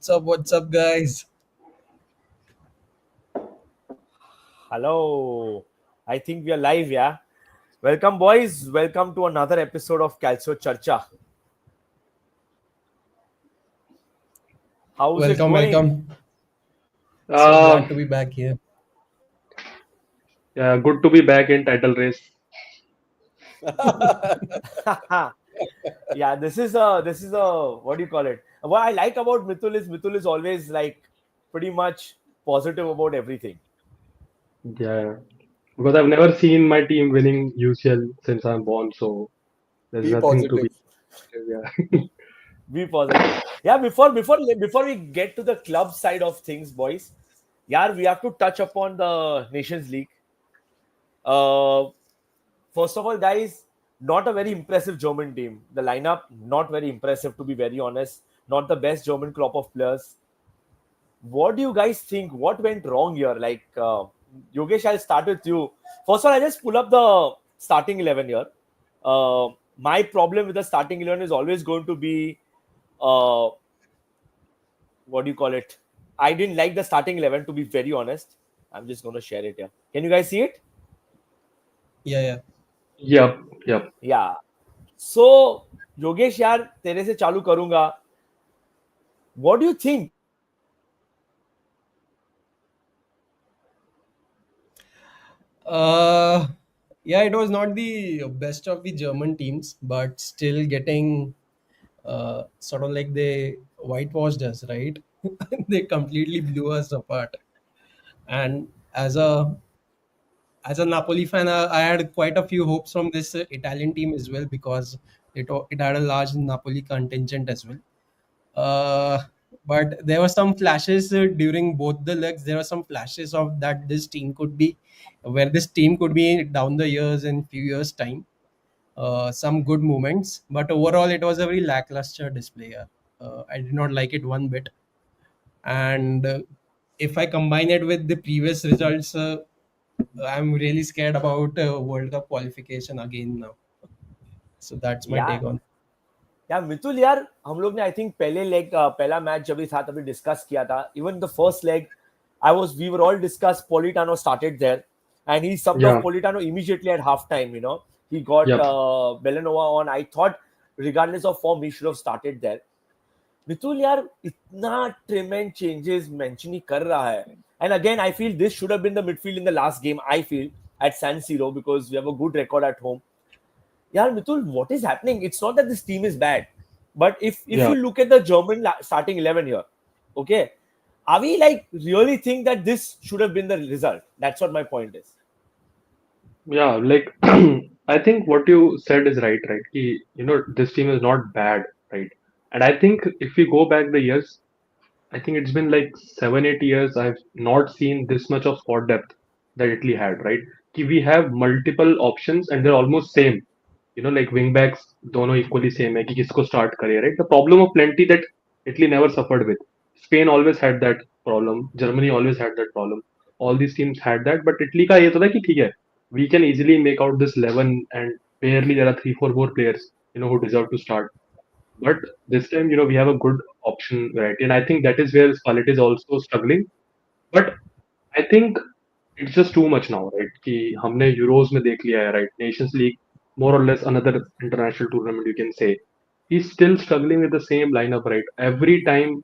What's up, guys? Hello. I think we are live, yeah. Welcome, boys. Welcome to another episode of Calcio Charcha. How's it Welcome, going? welcome. So Uh, glad to be back here. yeah, good to be back in title race. Yeah, this is a what do you call it? What I like about Mithul is always like pretty much positive about everything. Yeah, because I've never seen my team winning UCL since I'm born, so there's Be nothing to be. positive. Yeah, Be positive. Yeah, before we get to the club side of things, boys, yeah, we have to touch upon the Nations League. Uh, First of all, guys, not a very impressive German team. The lineup, not very impressive, to be very honest. Not the best German crop of players. What do you guys think? What went wrong here? Yogesh, I'll start with you. First of all, I just pull up the starting 11 here. My problem with the starting 11 is always going to be, uh, what do you call it? I didn't like the starting 11, to be very honest. I'm just going to share it here. Can you guys see it? Yeah, yeah. yep, yep. Yeah. सो योगेश यार तेरे से चालू करूंगा what do you think Uh, yeah, it was not the best of the German teams, but still getting sort of like they whitewashed us, right? They completely blew us apart. And as a Napoli fan, I had quite a few hopes from this Italian team as well because it had a large Napoli contingent as well. Uh, but there were some flashes during both the legs. There were some flashes of that this team could be where this team could be down the years in few years time. Some good moments, but overall it was a very lackluster display. I did not like it one bit. And if I combine it with the previous results, I'm really scared about World Cup qualification again now. So that's my यार take on. यार मितुल यार हम लोग ने I think पहले leg पहला match जब भी था तभी डिस्कस किया था even the first leg I was we were all discuss Politano started there and he subbed off Yeah, Politano immediately at half time, you know. He got yep. Belanova on. I thought regardless of form he should have started there. Mitul यार इतना trim and changes मेंचनी कर रहा है and again I feel this should have been the midfield in the last game I feel at San Siro because we have a good record at home. Yeah, Mitul, what is happening? It's not that this team is bad, but if Yeah, you look at the German starting 11 here, okay, are we like really think that this should have been the result? That's what my point is. yeah. Like, I think what you said is right, right? This team is not bad, right? And I think if we go back the years, I think it's been like 7, 8 years. I've not seen this much of squad depth that Italy had, right? We have multiple options and they're almost same. Like wing backs, दोनों equally same है कि किसको start करे, right? The problem of plenty that Italy never suffered with. Spain always had that problem. Germany always had that problem. All these teams had that, but Italy का ये तो था कि ठीक है, we can easily make out this 11 and barely there are 3, 4 more players, who deserve to start. But this time, we have a good option variety, and I think that is where Spalletti is also struggling. But I think it's just too much now, right? कि हमने Euros में देख लिया है, right? Nations League, more or less another international tournament, you can say. He's still struggling with the same lineup, right? Every time,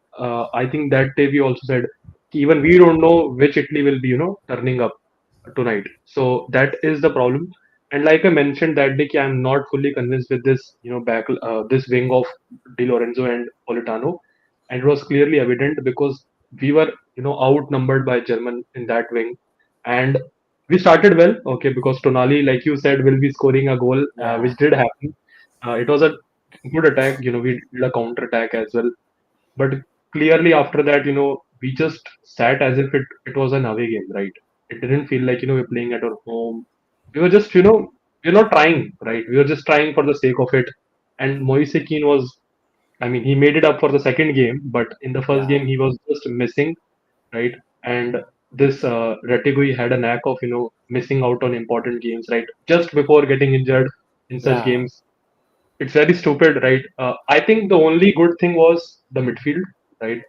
I think that day we also said, कि even we don't know which Italy will be, turning up tonight. So that is the problem. And like I mentioned that day, I'm not fully convinced with this, this wing of Di Lorenzo and Politano. And it was clearly evident because we were, outnumbered by German in that wing. And we started well, okay, because Tonali, like you said, will be scoring a goal, Yeah, which did happen. It was a good attack, we did a counter attack as well. But clearly after that, we just sat as if it was an away game, right? It didn't feel like, we're playing at our home. We were just, we're not trying, right? We were just trying for the sake of it. And Moise Kean was, I mean, he made it up for the second game, but in the first yeah, game, he was just missing, right? And this Retegui had a knack of, missing out on important games, right? Just before getting injured in such yeah, games. It's very stupid, right? I think the only good thing was the midfield. right?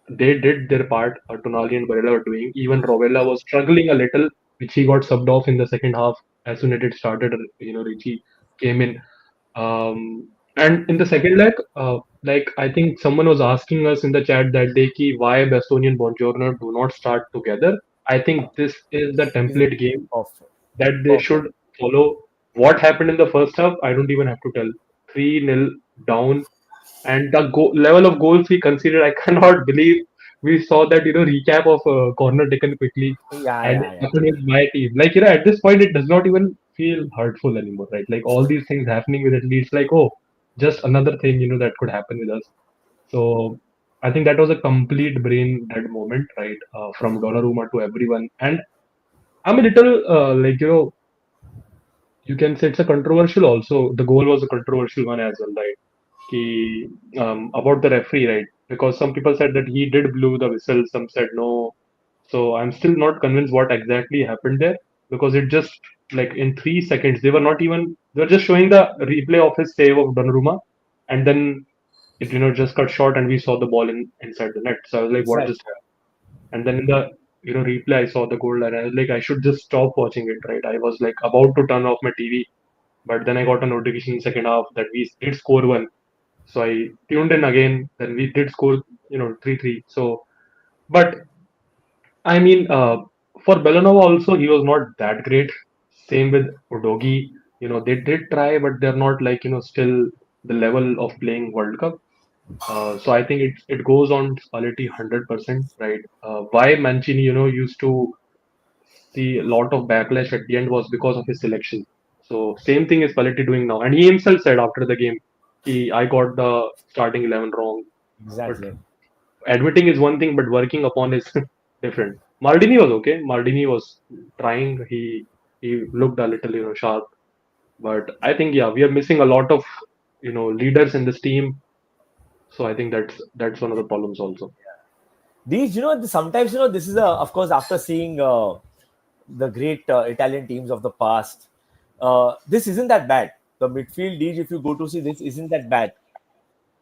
They did their part. Tonali and Barella were doing. Even Rovella was struggling a little, which he got subbed off in the second half as soon as it started. Richie came in. And in the second leg, like I think someone was asking us in the chat that day ki why Bastoni and Bongiorno do not start together. I think this is the Is template game perfect. that they Perfect. should follow. What happened in the first half, I don't even have to tell. 3-0 down, and the level of goals we considered, I cannot believe we saw that recap of a corner taken quickly, Yeah, and yeah, it yeah. happened with my team. Like at this point, it does not even feel hurtful anymore, right? Like all these things happening with it, it's like, oh, just another thing that could happen with us. So I think that was a complete brain dead moment, right? From Donnarumma to everyone, and I'm a little like you can say it's a controversial also. The goal was a controversial one as well, right? About the referee, right? Because some people said that he did blow the whistle, some said no. So I'm still not convinced what exactly happened there because it just like in 3 seconds they were just showing the replay of his save of Donnarumma, and then it just cut short and we saw the ball inside the net. So I was like, what just Exactly. happened? And then in the replay, I saw the goal and I was like, I should just stop watching it, right? I was like about to turn off my TV, but then I got a notification in second half that we did score one. So I tuned in again. Then we did score, 3-3. So, but I mean, for Belanova also, he was not that great. Same with Udogi. They did try, but they're not like still the level of playing World Cup. So I think it goes on quality 100%, right? Why Mancini, used to see a lot of backlash at the end was because of his selection. So same thing is Spalletti doing now, and he himself said after the game, I got the starting 11 wrong. But Exactly. admitting is one thing, but working upon is different. Maldini was okay. Maldini was trying. He looked a little sharp, but I think yeah, we are missing a lot of leaders in this team. So I think that's one of the problems also. These, sometimes, this is of course, after seeing the great Italian teams of the past, this isn't that bad. The midfield, Deej, if you go to see this, isn't that bad.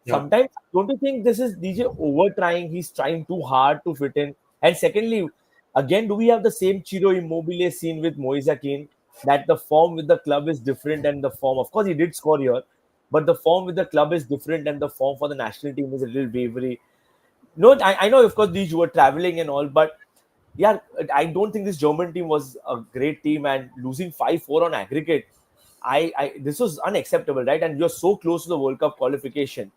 Yeah, Sometimes, don't you think this is DJ over trying? He's trying too hard to fit in. And secondly, again, do we have the same Ciro Immobile scene with Moise Kean, that the form with the club is different and the form, of course, he did score here, but the form with the club is different and the form for the national team is a little wavery. No, I know, of course, these were traveling and all, but yeah, I don't think this German team was a great team, and losing 5-4 on aggregate, I this was unacceptable, right? And you're so close to the World Cup qualification.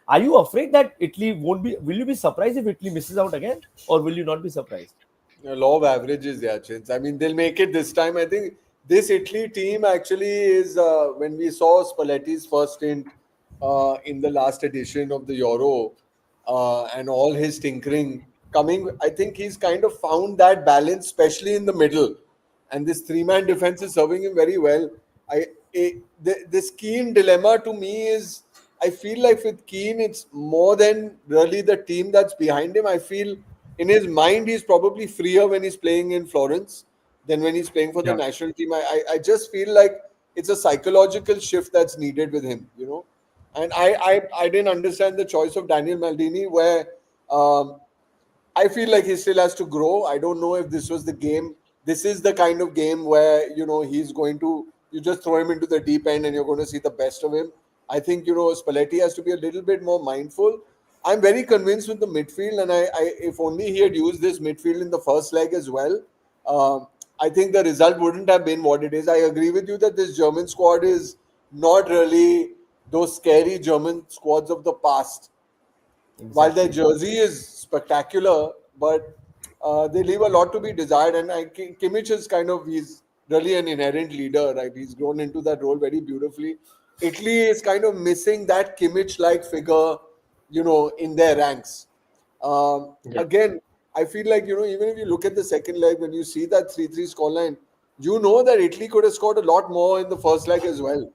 Are you afraid that Italy won't be? Will you be surprised if Italy misses out again, or will you not be surprised? Law of averages, yeah, Chins. I mean, they'll make it this time. I think this Italy team actually is when we saw Spalletti's first stint in the last edition of the Euro and all his tinkering coming. I think he's kind of found that balance, especially in the middle. And this three-man defense is serving him very well. This Keane dilemma to me is, I feel like with Keane, it's more than really the team that's behind him. I feel in his mind, he's probably freer when he's playing in Florence than when he's playing for the yeah, national team. I just feel like it's a psychological shift that's needed with him. And I didn't understand the choice of Daniel Maldini, where um, I feel like he still has to grow. I don't know if this was the game. This is the kind of game where he's going to, you just throw him into the deep end and you're going to see the best of him. I think Spalletti has to be a little bit more mindful. I'm very convinced with the midfield, and I if only he had used this midfield in the first leg as well, um, I think the result wouldn't have been what it is. I agree with you that this German squad is not really those scary German squads of the past. While their Exactly. jersey is spectacular, but they leave a lot to be desired. And Kimmich is he's really an inherent leader, right? He's grown into that role very beautifully. Italy is kind of missing that Kimmich-like figure, in their ranks. yeah. Again, I feel like, even if you look at the second leg, when you see that 3-3 scoreline, you know that Italy could have scored a lot more in the first leg as well.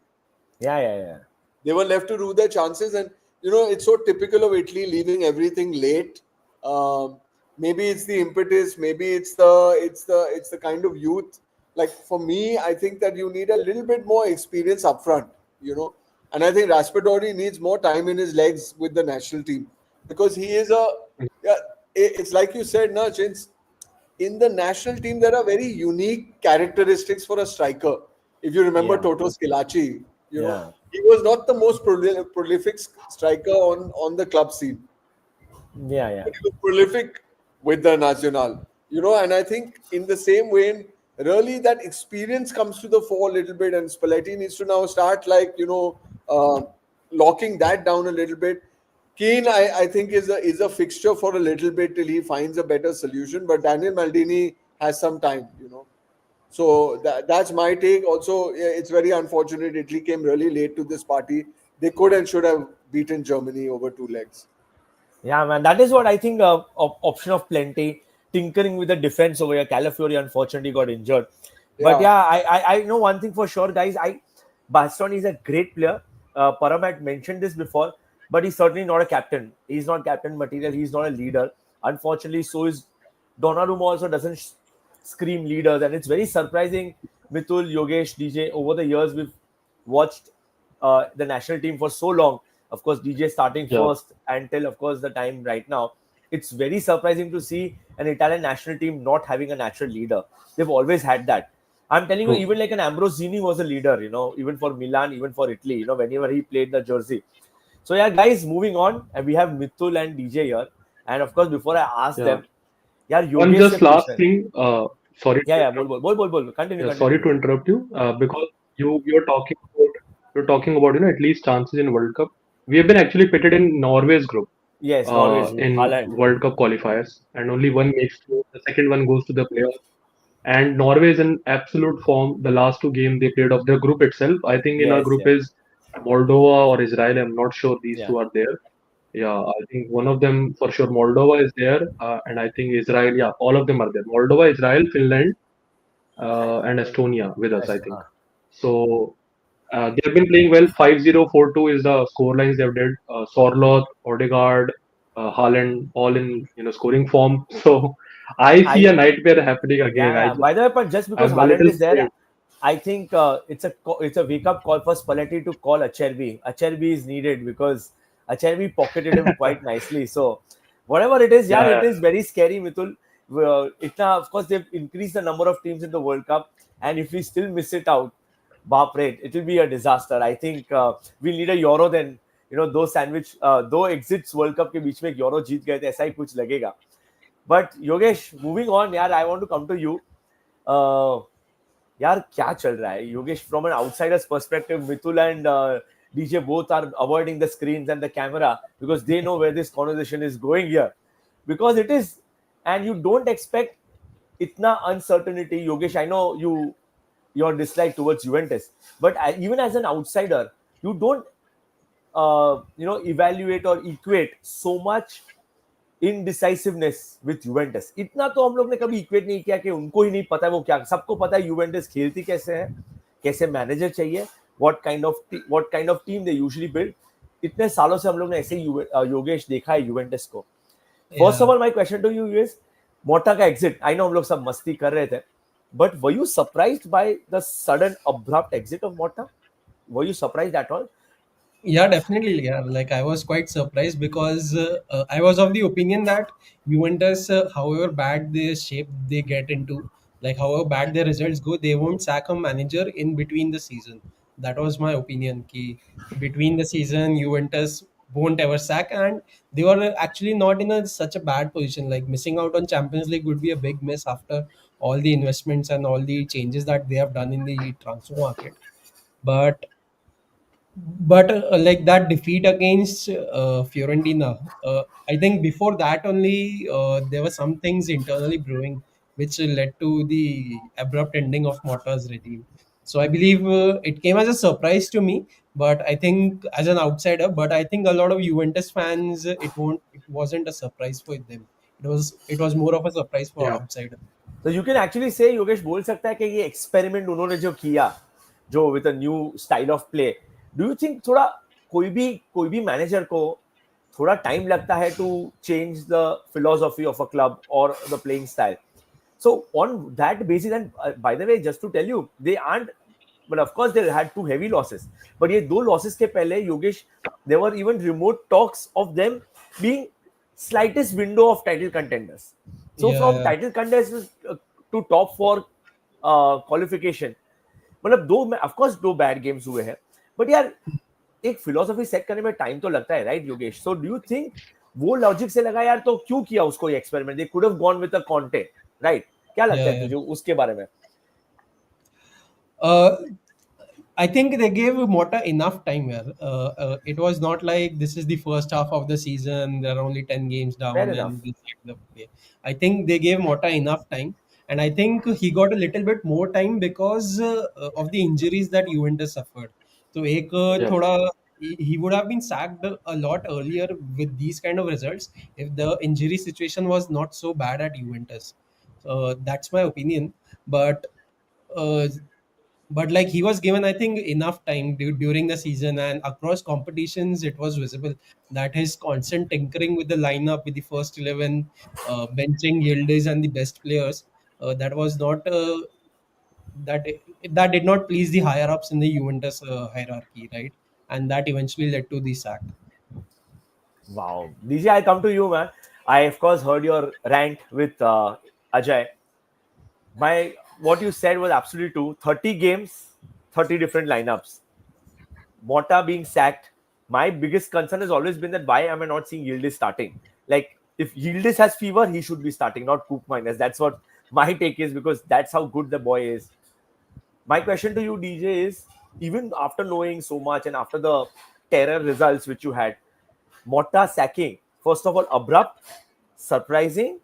Yeah, yeah, yeah. They were left to rue their chances, and it's so typical of Italy leaving everything late. Um, Maybe it's the impetus, maybe it's the kind of youth. Like for me, I think that you need a little bit more experience up front, and I think Raspadori needs more time in his legs with the national team. because he is a, yeah, it's like you said, na, Chins, in the national team there are very unique characteristics for a striker. If you remember Yeah, Toto Schillaci, yeah, he was not the most prolific striker on the club scene, yeah, yeah. but he was prolific with the Nacional. And I think in the same way, really that experience comes to the fore a little bit, and Spalletti needs to now start locking that down a little bit. Keane, I think is a fixture for a little bit till he finds a better solution, but Daniel Maldini has some time. So that's my take. Also, yeah, it's very unfortunate Italy came really late to this party. They could and should have beaten Germany over two legs. Yeah, man, that is what I think. Option of plenty, tinkering with the defense over here. Calafiori unfortunately got injured, but Yeah. yeah, I know one thing for sure, guys. Bastoni is a great player. Param had mentioned this before, but he's certainly not a captain. He's not captain material. He's not a leader. Unfortunately, so is Donnarumma. Also doesn't scream leaders, and it's very surprising. Mitul, Yogesh, DJ. Over the years, we've watched the national team for so long. Of course, DJ starting Yeah. first until, of course, the time right now. It's very surprising to see an Italian national team not having a natural leader. They've always had that. I'm telling you, True. even like an Ambrosini was a leader, even for Milan, even for Italy, whenever he played the jersey. So, yeah, guys, moving on. And we have Mitul and DJ here. And of course, before I ask Yeah. them, yeah, One Yogesh se just last पूछ thing. Sorry Yeah, to yeah, bol, interrupt. bol, bol, bol, bol. Continue, Yeah, continue, sorry to Mitul. interrupt you. Because you're talking about at least chances in World Cup. We have been actually pitted in Norway's group Yes, Norway's in Haaland. World Cup qualifiers, and only one makes through. The second one goes to the playoffs. And Norway is in absolute form. The last two games they played of their group itself. I think in our Yes, group yeah, is Moldova or Israel. I'm not sure these yeah. two are there. Yeah, I think one of them for sure. Moldova is there, and I think Israel. Yeah, all of them are there. Moldova, Israel, Finland, and Estonia with us, I think. So they've been playing well. 5-0, 4-2 is the score lines they've did. Sorloth, Odegaard, Haaland, all in scoring form. So I see a I nightmare happening again. Yeah, yeah. By the way, but just because I'm a Haaland little is there, scared. I think it's a wake up call for Spalletti to call Acerbi. Acerbi is needed because Acerbi pocketed him quite nicely. So whatever it is, yeah, Yeah, it is very scary, Mitul. Of course, they've increased the number of teams in the World Cup, and if we still miss it out, Bapre, it will be a disaster. I think we'll need a Euro then. दो exits World Cup के बीच में एक Euro जीत गए थे ऐसा ही कुछ लगेगा. But Yogesh, moving on, यार, I want to come to you. Uh, यार क्या चल रहा है Yogesh from an outsider's perspective? Mitul and DJ both are avoiding the screens and the camera because they know where this conversation is going here, because it is, and you don't expect itna uncertainty. Yogesh, I know your dislike towards Juventus, but even as an outsider, you don't evaluate or equate so much indecisiveness with Juventus. इतना तो हम लोग ने कभी equate नहीं किया कि उनको ही नहीं पता है वो क्या. सबको पता है यूवेंटस खेलती कैसे है, कैसे मैनेजर चाहिए, what kind of team they usually build. इतने सालों से हम लोग ने ऐसे ही योगेश देखा है यूवेंटस को. First of Yeah. All my question to you is Motta का एग्जिट. आई नो हम लोग सब मस्ती कर रहे थे, but were you surprised by the sudden abrupt exit of Motta? Were you surprised at all? Yeah, definitely. Yeah, like I was quite surprised because I was of the opinion that Juventus, however bad the shape they get into, like however bad their results go, they won't sack a manager in between the season. That was my opinion. Ki between the season, Juventus won't ever sack, and they were actually not in such a bad position. Like missing out on Champions League would be a big miss after all the investments and all the changes that they have done in the transfer market. But like that defeat against Fiorentina, I think before that only there were some things internally brewing which led to the abrupt ending of Motta's regime. So I believe it came as a surprise to me, but I think as an outsider, but I think a lot of Juventus fans, it wasn't a surprise for them. It was more of a surprise for yeah, outsider. तो you can actually से योगेश बोल सकता है कि ये experiment उन्होंने जो किया, जो with a new style of play, do you think थोड़ा कोई भी मैनेजर को थोड़ा टाइम लगता है to change the philosophy of a club और the playing style? So on that basis, and by the way, just to tell you, they aren't. But of course, they had two heavy losses. But ये दो losses के पहले, Yogesh, there were even remote talks of them being slightest window of title contenders. So from Yeah, title contenders to top four qualification, मतलब दो of course दो bad games हुए हैं, but यार एक philosophy set करने में time तो लगता है, right Yogesh? So do you think वो logic से लगा यार तो क्यों किया उसको ये experiment? They could have gone with a Conte, right? क्या लगता है yeah. तुझे उसके बारे में? Uh, I think they gave Mota enough time here. It was not like this is the first half of the season. There are only 10 games Fair down, enough. and we set the play. I think they gave Mota enough time, and I think he got a little bit more time because of the injuries that Juventus suffered. So, एक Yeah. थोड़ा he would have been sacked a lot earlier with these kind of results if the injury situation was not so bad at Juventus. So that's my opinion. But uh, like he was given I think enough time during the season, and across competitions it was visible that his constant tinkering with the lineup with the first 11, benching Yildiz and the best players, that was not that that did not please the higher ups in the Juventus hierarchy, right? And that eventually led to the sack. Wow. DJ, I come to you, man. I of course heard your rant with Ajay. My what you said was absolutely true. 30 games, 30 different lineups. Mota being sacked. My biggest concern has always been that why am I not seeing Yildiz starting? Like if Yildiz has fever, he should be starting, not Cook minus. That's what my take is because that's how good the boy is. My question to you, DJ, is even after knowing so much and after the terror results which you had, Mota sacking, first of all, abrupt, surprising,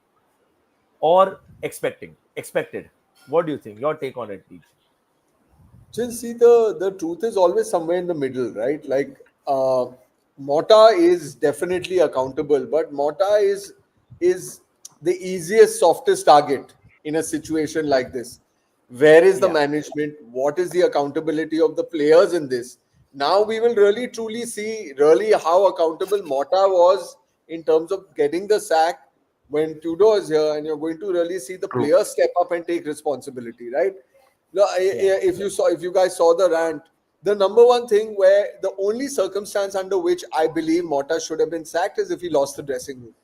or expected? What do you think? Your take on it, DJ? Just see, the truth is always somewhere in the middle, right? Like Mota is definitely accountable, but Mota is the easiest, softest target in a situation like this. Where is the Yeah, management? What is the accountability of the players in this? Now we will really truly see really how accountable Mota was in terms of getting the sack when Tudor is here, and you're going to really see the True. players step up and take responsibility, right? No, yeah, if you guys saw the rant, the number one thing where the only circumstance under which I believe Mota should have been sacked is if he lost the dressing room.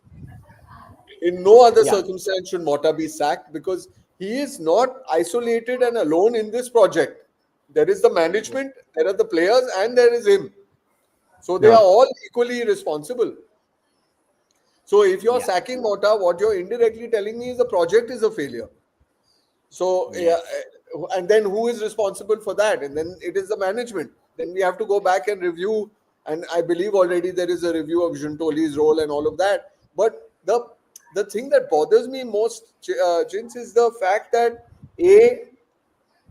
In no other yeah, circumstance should Mota be sacked because he is not isolated and alone in this project. There is the management, there are the players, and there is him. So they Yeah. are all equally responsible. So if you're yeah. sacking Mota, what you're indirectly telling me is the project is a failure. So, yeah, Yes, and then who is responsible for that? And then it is the management. Then we have to go back and review. And I believe already there is a review of Giuntoli's role and all of that. But the thing that bothers me most, Chins, is the fact that a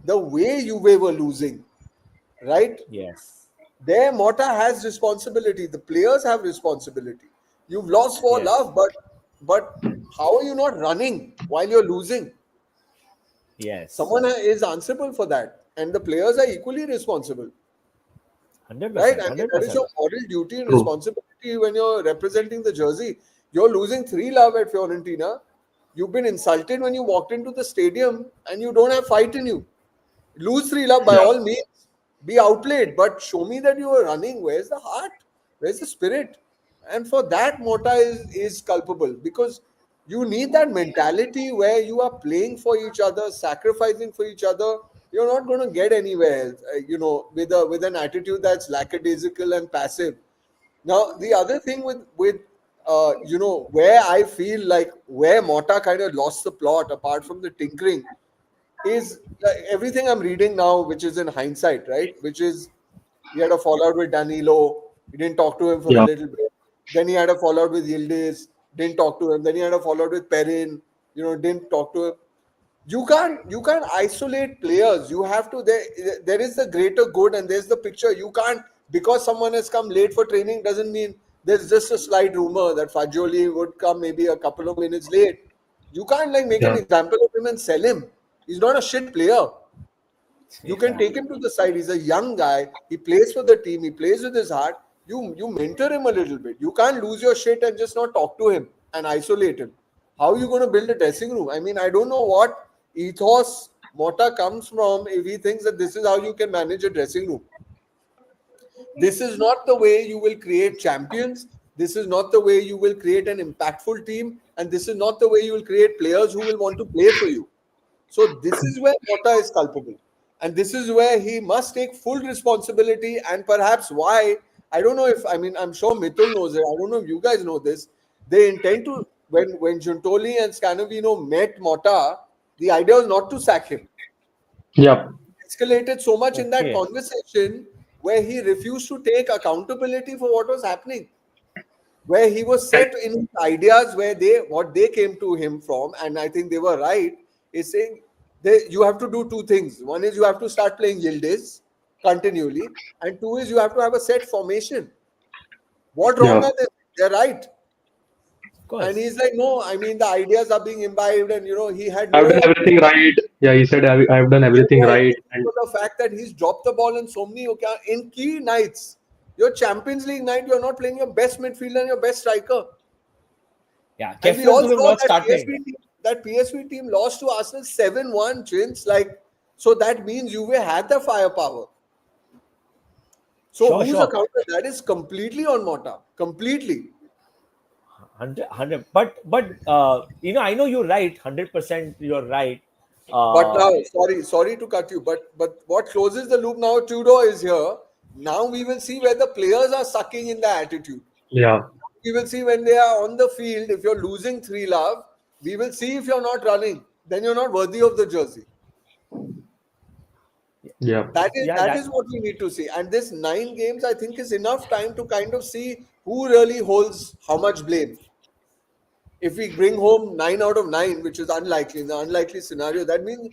the way Juve were losing, right? yes, There, Mota has responsibility. The players have responsibility. You've lost for yes, love, but how are you not running while you're losing? yes. Someone is answerable for that, and the players are equally responsible, right? 100%, I mean, that is 100%. your moral duty and True. responsibility when you're representing the jersey. You're losing 3-love at Fiorentina. You've been insulted when you walked into the stadium, and you don't have fight in you. Lose 3-love by Yeah. all means. Be outplayed, but show me that you are running. Where's the heart? Where's the spirit? And for that, Mota is culpable because you need that mentality where you are playing for each other, sacrificing for each other. You're not going to get anywhere, with an attitude that's lackadaisical and passive. Now, the other thing with where I feel like where Mota kind of lost the plot, apart from the tinkering, is everything I'm reading now, which is in hindsight, right? Which is he had a fallout with Danilo. He didn't talk to him for a Yeah. little bit. Then he had a fallout with Yildiz. Didn't talk to him. Then he had a fallout with Perrin. Didn't talk to him. You can't isolate players. You have to. There is the greater good, and there's the picture. You can't, because someone has come late for training doesn't mean there's just a slight rumor that Fagioli would come maybe a couple of minutes late. You can't like make an Yeah. example of him and sell him. He's not a shit player. You can Yeah, take him to the side. He's a young guy. He plays for the team. He plays with his heart. You mentor him a little bit. You can't lose your shit and just not talk to him and isolate him. How are you going to build a dressing room? I mean, I don't know what ethos Mota comes from if he thinks that this is how you can manage a dressing room. This is not the way you will create champions. This is not the way you will create an impactful team, and this is not the way you will create players who will want to play for you. So this is where Mota is culpable. And this is where he must take full responsibility, and perhaps why, I don't know if, I mean, I'm sure Mithul knows it. I don't know if you guys know this. They intend to, when Giuntoli and Scanovino met Mota, the idea was not to sack him. Yeah. Escalated so much in that Okay. conversation where he refused to take accountability for what was happening, where he was set in his ideas, where what they came to him from, and I think they were right, is saying you have to do two things. One is you have to start playing Yildiz continually, and two is you have to have a set formation. What wrong Yeah. are they? They're right. Of course. And he's like, no, I mean, the ideas are being imbibed, and he had I've done no. everything right. Yeah, he said I've done everything Yeah, right. except And for the fact that he's dropped the ball in so many in key nights. Your Champions League night, you're not playing your best midfielder and your best striker. Yeah, And we Kefren all Turam saw not starting. That PSV team lost to Arsenal 7-1, Chins. So that means Juve had the firepower. So Sure, whose sure. account is that? Is completely on Mota. Completely. 100. But I know you're right. 100%, you're right. But now, sorry to cut you, but what closes the loop now, Tudor is here. Now we will see where the players are sucking in the attitude. yeah, We will see when they are on the field. If you're losing 3-love, we will see if you're not running. Then you're not worthy of the jersey. yeah, That is what we need to see. And this 9 games, I think, is enough time to kind of see who really holds how much blame. If we bring home 9 out of 9, which is unlikely, in the unlikely scenario, that means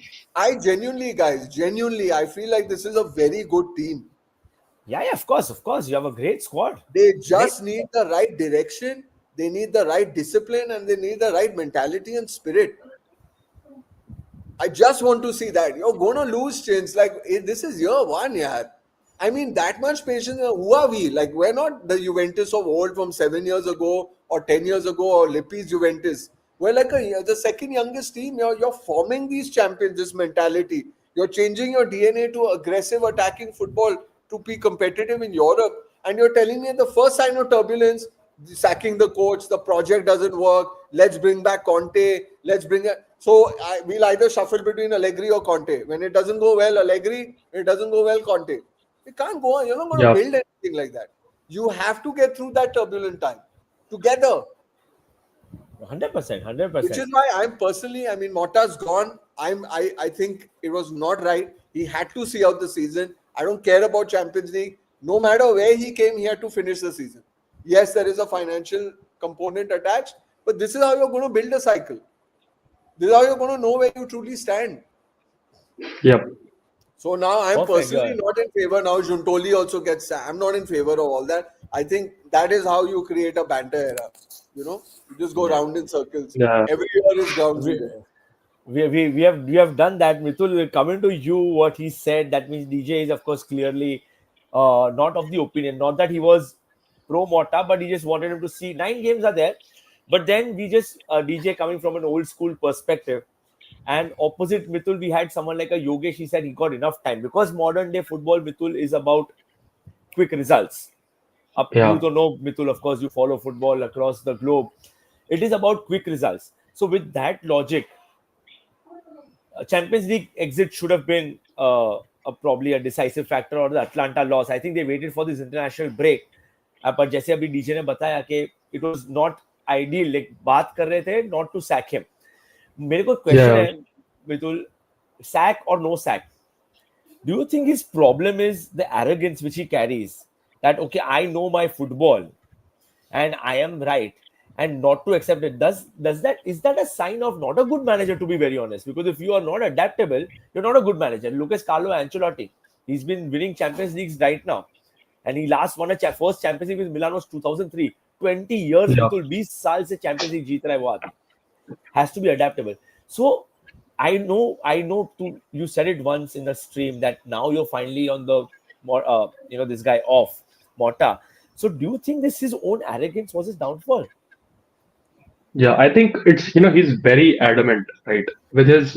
genuinely, I feel like this is a very good team. Yeah, of course. You have a great squad. They Great. just need the right direction, they need the right discipline, and they need the right mentality and spirit. I just want to see that. You're going to lose chance. This is year one, yeah. I mean, that much patience. Who are we? Like, we're not the Juventus of old from 7 years ago or 10 years ago or Lippi's Juventus. We're like the second youngest team. You're forming these champions, this mentality. You're changing your DNA to aggressive attacking football to be competitive in Europe. And you're telling me at the first sign of turbulence, sacking the coach, the project doesn't work. Let's bring back Conte. We'll either shuffle between Allegri or Conte. When it doesn't go well, Allegri. When it doesn't go well, Conte. It can't go on. You're not going to yeah, build anything like that. You have to get through that turbulent time together. 100%. Which is why I'm personally, I mean, Mota's gone. I think it was not right. He had to see out the season. I don't care about Champions League. No matter where he came, he had to finish the season. Yes, there is a financial component attached, but this is how you're going to build a cycle. This is how you're going to know where you truly stand. yeah, So now I'm Perfect, personally yeah. not in favor. Now Giuntoli also gets. I'm not in favor of all that. I think that is how you create a banter era. You just go round in circles. yeah, Every year is ground We, zero. we have done that. Mithul, coming to you, what he said, that means DJ is, of course, clearly not of the opinion. Not that he was pro Mota, but he just wanted him to see 9 games are there. But then we just, DJ coming from an old school perspective. And opposite Mithul, we had someone like a Yogesh. He said he got enough time because modern day football, Mithul, is about quick results. You yeah, don't know, Mithul, of course, you follow football across the globe. It is about quick results. So, with that logic, Champions League exit should have been probably a decisive factor, or the Atlanta loss. I think they waited for this international break. But जैसे अभी DJ ने बताया कि it was not ideal. Like बात कर रहे थे not to sack him. मेरे को question yeah, है, Mitul, sack or no sack? Do you think his problem is the arrogance which he carries? That okay, I know my football and I am right, and not to accept it. Is that a sign of not a good manager, to be very honest? Because if you are not adaptable, you're not a good manager. Lucas Carlo Ancelotti, he's been winning Champions Leagues right now, and he last won a first Champions League with Milan was 2003. 20 years, yeah, बिल्कुल 20 साल से Champions League जीत रहा है वो आदमी. Has to be adaptable. So I know. You said it once in the stream that now you're finally on the this guy off Mota. So do you think this his own arrogance was his downfall? yeah. I think it's he's very adamant, right? With his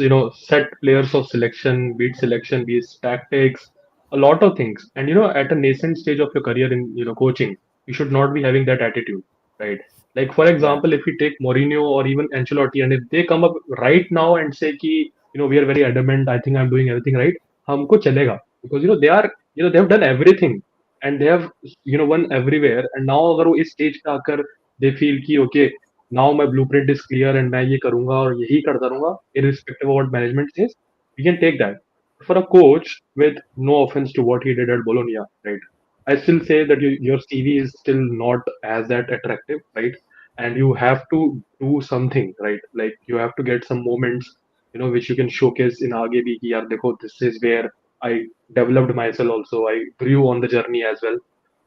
set players of selection, be it selection, be it tactics, a lot of things. And at a nascent stage of your career in coaching, you should not be having that attitude. right? Like for Yeah. example, if we take Mourinho or even Ancelotti, and if they come up right now and say ki, we are very adamant, I think I'm doing everything right, हमको चलेगा, because they are, they have done everything, and they have, won everywhere, and now अगर वो इस stage पे आकर they feel कि okay, now my blueprint is clear and मैं ये करूंगा और यही करता रहूंगा irrespective of what management says, we can take that. For a coach, with no offense to what he did at Bologna, right? I still say that your CV is still not as that attractive, right? And you have to do something, right? Like you have to get some moments, which you can showcase in aage bhi ki yaar dekho, this is where I developed myself also. I grew on the journey as well.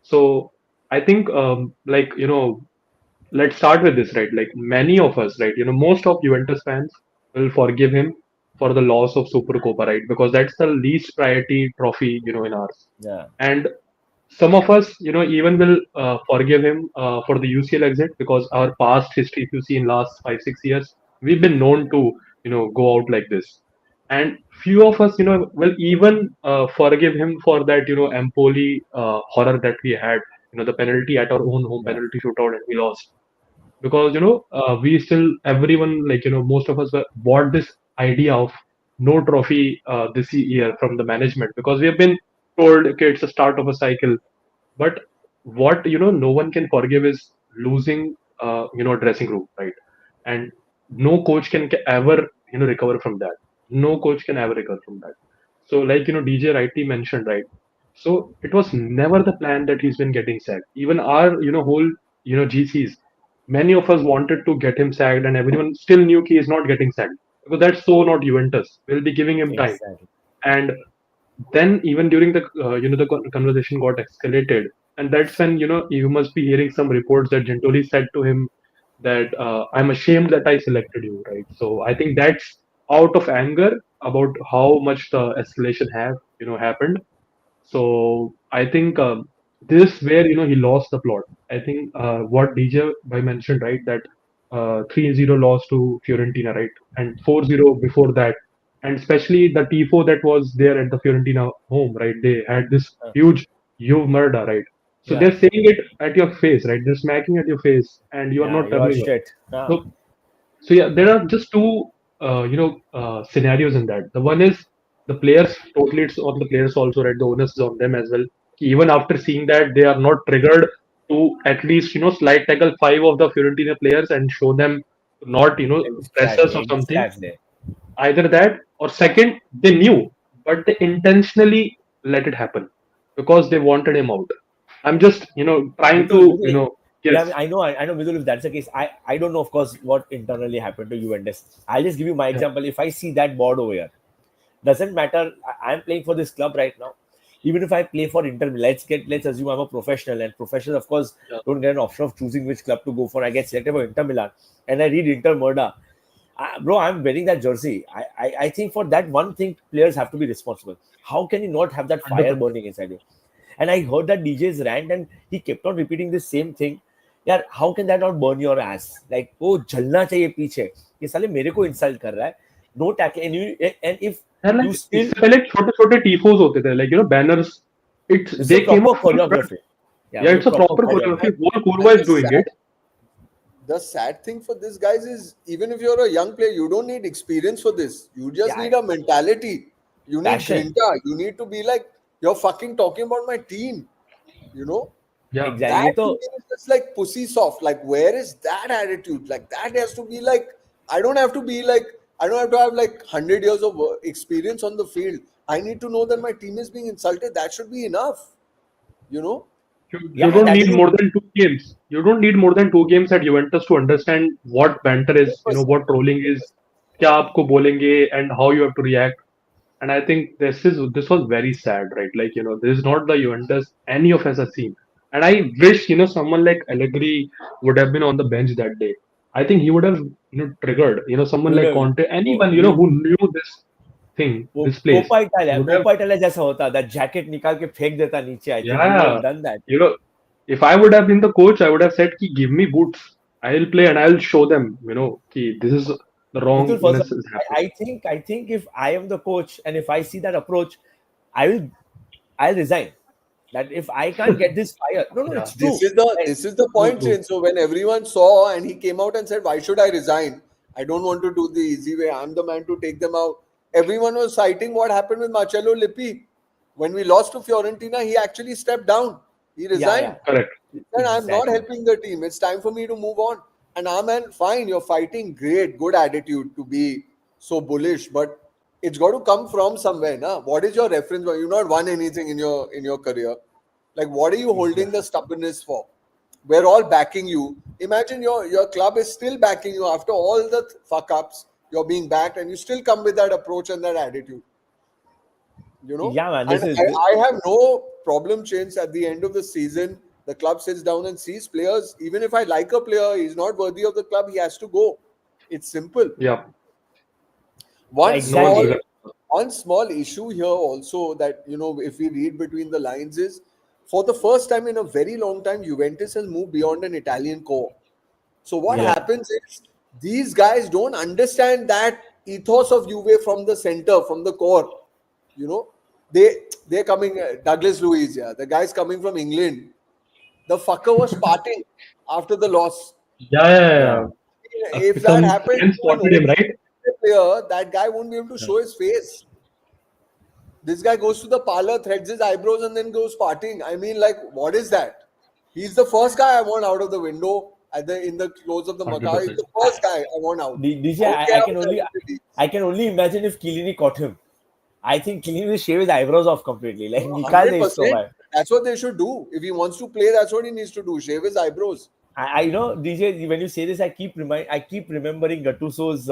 So I think, like, let's start with this, right? Like many of us, right? Most of Juventus fans will forgive him for the loss of Super Copa, right? Because that's the least priority trophy, in ours. Yeah. And some of us, even will forgive him for the UCL exit, because our past history, if you see in last 5 6 years, we've been known to, go out like this. And few of us, will even forgive him for that, Empoli horror that we had, the penalty at our own home Yeah. penalty shootout and we lost. Because we still, everyone, like, most of us bought this idea of no trophy this year from the management, because we have been told, okay, it's the start of a cycle. But what, no one can forgive is losing, a dressing room, right? And no coach can ever, recover from that. No coach can ever recover from that. So, like, DJ rightly mentioned, right? So it was never the plan that he's been getting sacked. Even our, whole, GCs, many of us wanted to get him sacked, and everyone still knew he is not getting sacked, because that's so not Juventus. We'll be giving him time. Exactly. And then even during the the conversation got escalated, and that's when, you must be hearing some reports that Gentoli said to him that, I'm ashamed that I selected you, right? So I think that's out of anger about how much the escalation have, happened. So I think, this where, he lost the plot. I think, what DJ by mentioned, right, that 3-0 loss to Fiorentina, right, and 4-0 before that, and especially the tifo that was there at the Fiorentina home, right? They had this huge Juve murder, right? So Yeah. they're saying it at your face, right? They're smacking at your face, and you are Yeah. not You are turning up. shit. Yeah. So so yeah, there are just two, scenarios in that. The one is the players, totally it's on the players also, right? The onus is on them as well. Even after seeing that, they are not triggered to at least, slide tackle five of the Fiorentina players and show them not, press us Exactly. or something. Exactly. Either that, or second, they knew, but they intentionally let it happen because they wanted him out. I'm just, trying Because, to, because yeah, yes, I know, Vidul, if that's the case, I don't know, of course, what internally happened to Juventus. I'll just give you my yeah, example. If I see that board over here, doesn't matter. I'm playing for this club right now. Even if I play for Inter, let's assume I'm a professional, and professionals, of course, yeah, don't get an option of choosing which club to go for. I get selected for Inter Milan, and I read Inter Murder. Bro, I'm wearing that jersey. I think for that one thing, players have to be responsible. How can you not have that fire 100%. burning inside you? And I heard that DJ's rant, and he kept on repeating the same thing. यार how can that not burn your ass? Like वो जलना चाहिए पीछे. ये साले मेरे को insult कर रहा है. No tackle, and if यार you लाइक still, इससे पहले छोटे छोटे टीफोज होते थे, like banners, it's this is they a came proper up from front. choreography. Yeah, या with a it's a proper proper choreography. Choreography, And, whole Kurva and is doing it. the sad thing for these guys is, even if you're a young player, you don't need experience for this. You just Yeah, need a mentality. You need passion. grinta. You need to be like, you're fucking talking about my team. You know? Yeah, Exactly. That ये to तो me is just like pussy soft. Like, where is that attitude? Like, that has to be like, I don't have to be like, I don't have to have like 100 years of experience on the field. I need to know that my team is being insulted. That should be enough. You know? you yeah, and don't that need is more than 2 games. You don't need more than 2 games at Juventus to understand what banter is, 100%. what trolling is, क्या आपको बोलेंगे, and how you have to react. And I think this was very sad, right? Like, this is not the Juventus any of us have seen. And I wish, someone like Allegri would have been on the bench that day. I think he would have, triggered, someone like would Conte, वो anyone, he who knew this thing, वो this place, would have, पोपा Italia जैसा होता, that jacket निकाल के फेंक देता नीचे. I think he would have yeah, done that. you know, if I would have been the coach, I would have said, ki, give me boots. I'll play and I'll show them, ki, this is the Mitul, first, wrongness is happening. I think if I am the coach and if I see that approach, I will, I'll resign. That if I can't get this fire, no, Yeah. it's true. This is the True, point, true. Chin. So when everyone saw and he came out and said, "Why should I resign? I don't want to do the easy way. I'm the man to take them out." Everyone was citing what happened with Marcello Lippi. When we lost to Fiorentina, he actually stepped down. He Yeah, yeah, resigned. Correct. Then I'm not exactly. helping the team. It's time for me to move on. And man, fine, you're fighting. Great, good attitude to be so bullish, but it's got to come from somewhere, na? What is your reference? You've not won anything in your career. Like, what are you holding the Exactly. stubbornness for? We're all backing you. Imagine your club is still backing you after all the fuck ups. You're being backed, and you still come with that approach and that attitude. You know, Yeah, man. and This is I have no problem change at the end of the season. The club sits down and sees players. Even if I like a player, he's not worthy of the club, he has to go. It's simple. Yeah. yeah, One No one's small exactly. gonna. one small issue here also that if we read between the lines is for the first time in a very long time, Juventus has moved beyond an Italian core. So what Yeah, happens is these guys don't understand that ethos of Juve from the center, from the core. You know, they're coming. Douglas Luiz, yeah, the guy's coming from England. The fucker was parting after the loss. Yeah, yeah, yeah, yeah, yeah. If that Some happened friends to an spotted him, OG right? player, that guy won't be able to yeah. show his face. This guy goes to the parlor, threads his eyebrows, and then goes partying. I mean, like, what is that? He's the first guy I want out of the window at the in the close of the Macau. He's 100%. the first guy I want out. DJ, I don't care I how can only talented he is. I can only imagine if Kilini caught him. I think Kilini will shave his eyebrows off completely. Like निकाल दे इसको 100%. भाई. That's what they should do. If he wants to play, that's what he needs to do. Shave his eyebrows. I know DJ. When you say this, I keep remembering Gattuso's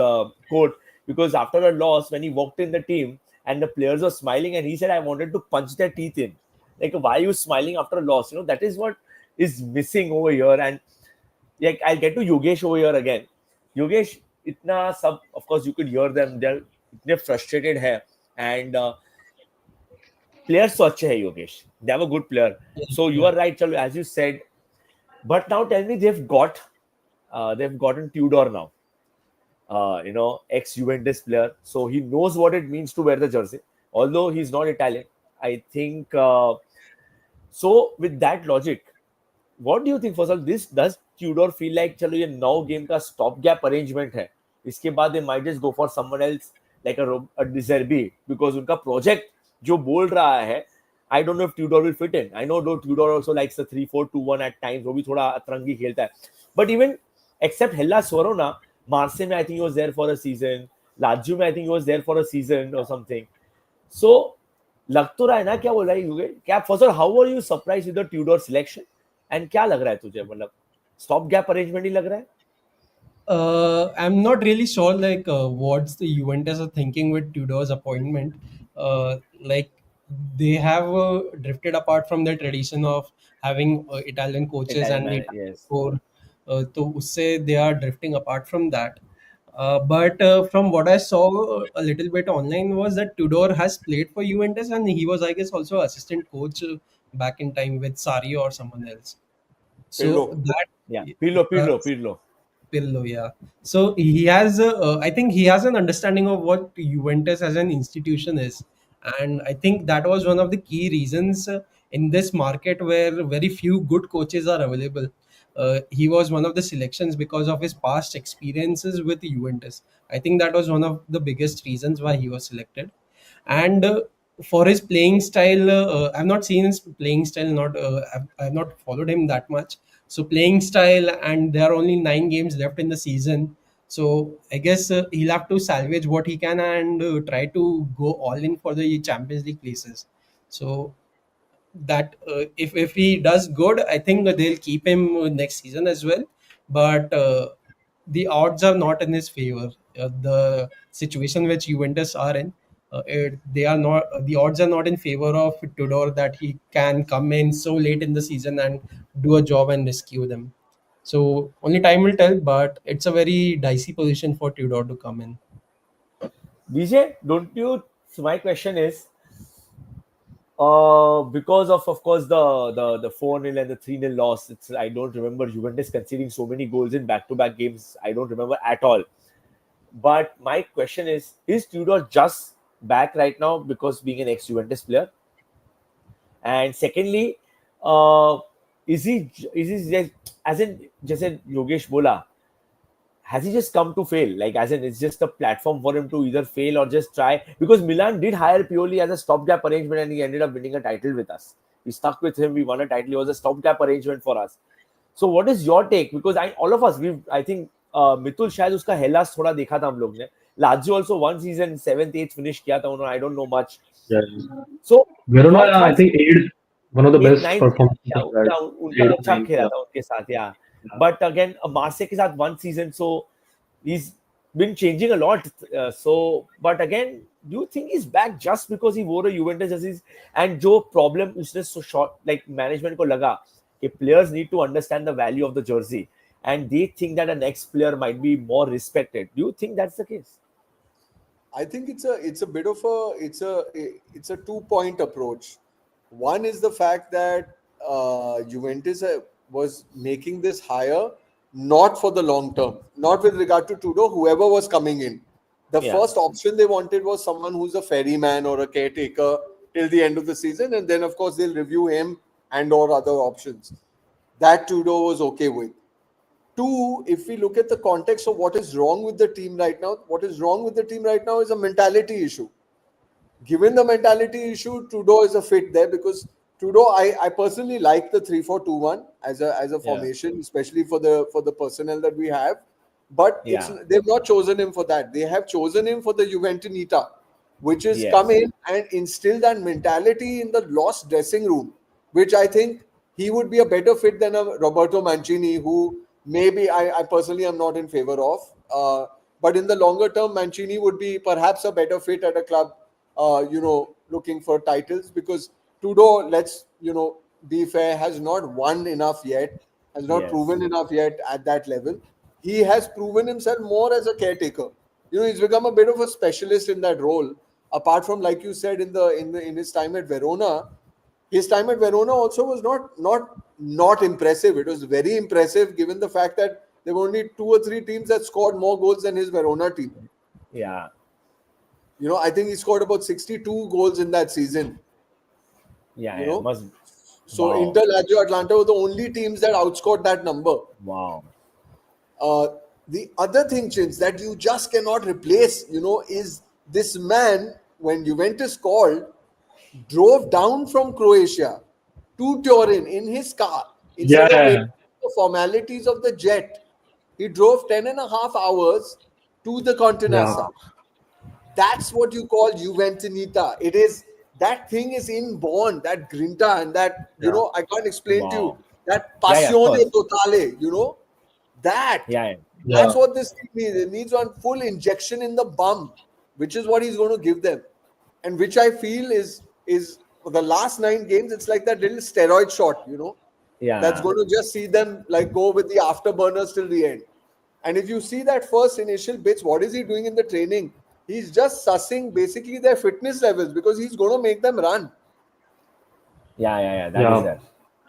quote because after a loss, when he walked in the team and the players were smiling, and he said, "I wanted to punch their teeth in." Like, why are you smiling after a loss? That is what is missing over here. And like, I'll get to Yogesh over here again. Yogesh, itna sub. Of course, you could hear them. They're itne frustrated hai, and players so अच्छे है Yogesh. They have a good player. So you Yeah. are right, Chalu, as you said. But now tell me, they've gotten Tudor now. Ex Juventus player, so he knows what it means to wear the jersey. Although he's not Italian, I think. So with that logic, what do you think, Fasal? This does Tudor feel like चलो ये 9 game का stop gap arrangement है. इसके बाद they might just go for someone else like a De Zerbi because उनका project जो बोल रहा है, I don't know if Tudor will fit in. I know though Tudor also likes the 3-4-2-1 at times. वो भी थोड़ा अतरंगी खेलता है. But even except Hellas Verona, Marseille में I think he was there for a season. Lazio में I think he was there for a season or something. So लग तो रहा है ना क्या बोल रहा है युगे क्या फसल how are you surprise with the Tudor selection and क्या लग रहा है तुझे मतलब स्टॉप गैप अरेंजमेंट ही लग रहा है I'm not really sure like what's the Juventus are thinking with Tudor's appointment. Like they have drifted apart from the tradition of having Italian coaches Italian and the man Italian yes core. तो उससे they are drifting apart from that. But from what I saw a little bit online was that Tudor has played for Juventus and he was, I guess, also assistant coach back in time with Sari or someone else. Pirlo. So that या uh, Pirlo Pirlo, yeah. So he has, I think he has an understanding of what Juventus as an institution is, and I think that was one of the key reasons in this market where very few good coaches are available. He was one of the selections because of his past experiences with Juventus. I think that was one of the biggest reasons why he was selected. And for his playing style, I've not seen his playing style. I've not followed him that much. So playing style, and there are only 9 games left in the season. So I guess he'll have to salvage what he can and try to go all in for the Champions League places. So that if he does good, I think they'll keep him next season as well. But the odds are not in his favor. The situation which Juventus are in, they are not. The odds are not in favor of Tudor that he can come in so late in the season and do a job and rescue them. So only time will tell. But it's a very dicey position for Tudor to come in. DJ don't you so my question is because of course the 4-0 and the 3-0 loss, it's I don't remember Juventus conceding so many goals in back-to-back games. I don't remember at all. But my question is Tudor just back right now because being an ex-Juventus player? And secondly, uh, is he just, as in जैसे योगेश बोला, has he just come to fail? Like, as in, it's just a platform for him to either fail or just try. Because Milan did hire Pioli as a stopgap arrangement, and he ended up winning a title with us. We stuck with him. We won a title. It was a stopgap arrangement for us. So, what is your take? Because all of us, I think Mitul शायद उसका Hellas थोड़ा देखा था हम लोग ने. Lazio also one season 7th 8th finish किया था उन्होंने. I don't know much. Yeah. So, Verona, your I thoughts? think eighth, one of the 8 best 9 performances या of that. उनका Eighth, अच्छा ninth, खेला yeah. था उनके साथ या Yeah. बट अगेन मार्से के साथ one season so he's been changing a lot so but again do you think he's back just because he wore a Juventus jersey and जो problem उसने so short like management को लगा कि players need to understand the value of the jersey and they think that a next player might be more respected. Do you think that's the case? I think it's a bit of a 2 point approach. One is the fact that Juventus was making this hire not for the long term, not with regard to Tudor, whoever was coming in. The Yeah, first option they wanted was someone who's a ferryman or a caretaker till the end of the season, and then of course they'll review him and or other options. That Tudor was okay with. Two, if we look at the context of what is wrong with the team right now, what is wrong with the team right now is a mentality issue. Given the mentality issue, Tudor is a fit there because Tudor, I personally like the 3-4-2-1 as a yeah, formation, especially for the personnel that we have. But it's yeah, they've not chosen him for that. They have chosen him for the Juventinita, which is come yes, in and instill that mentality in the lost dressing room, which I think he would be a better fit than a Roberto Mancini, who maybe I personally am not in favor of. But in the longer term, Mancini would be perhaps a better fit at a club, looking for titles because Tudor, let's, be fair, has not won enough yet, has not yes, proven enough yet at that level. He has proven himself more as a caretaker. He's become a bit of a specialist in that role. Apart from, like you said, in his time at Verona, his time at Verona also was not impressive. It was very impressive given the fact that there were only two or three teams that scored more goals than his Verona team. yeah, I think he scored about 62 goals in that season. yeah, You yeah, know, must. so Wow, Inter, Lazio, Atlanta were the only teams that outscored that number. wow, Uh, the other thing, Chins, that you just cannot replace, is this man when Juventus called drove down from Croatia to Turin in his car instead of Yeah. waiting for the formalities of the jet. He drove 10.5 hours to the Yeah. Continassa. That's what you call Juventinita. It is that thing is inborn, that grinta and that, Yeah. I can't explain to wow. you, that Yeah, yeah, of passione course. totale, that. Yeah, yeah. Yeah. That's what this team needs. It needs one full injection in the bum, which is what he's going to give them, and which I feel is for the last 9 games. It's like that little steroid shot, that's Yeah, going to just see them like go with the afterburners till the end. And if you see that first initial bits, what is he doing in the training? He's just sussing basically their fitness levels because he's going to make them run. yeah. That is Yeah. there.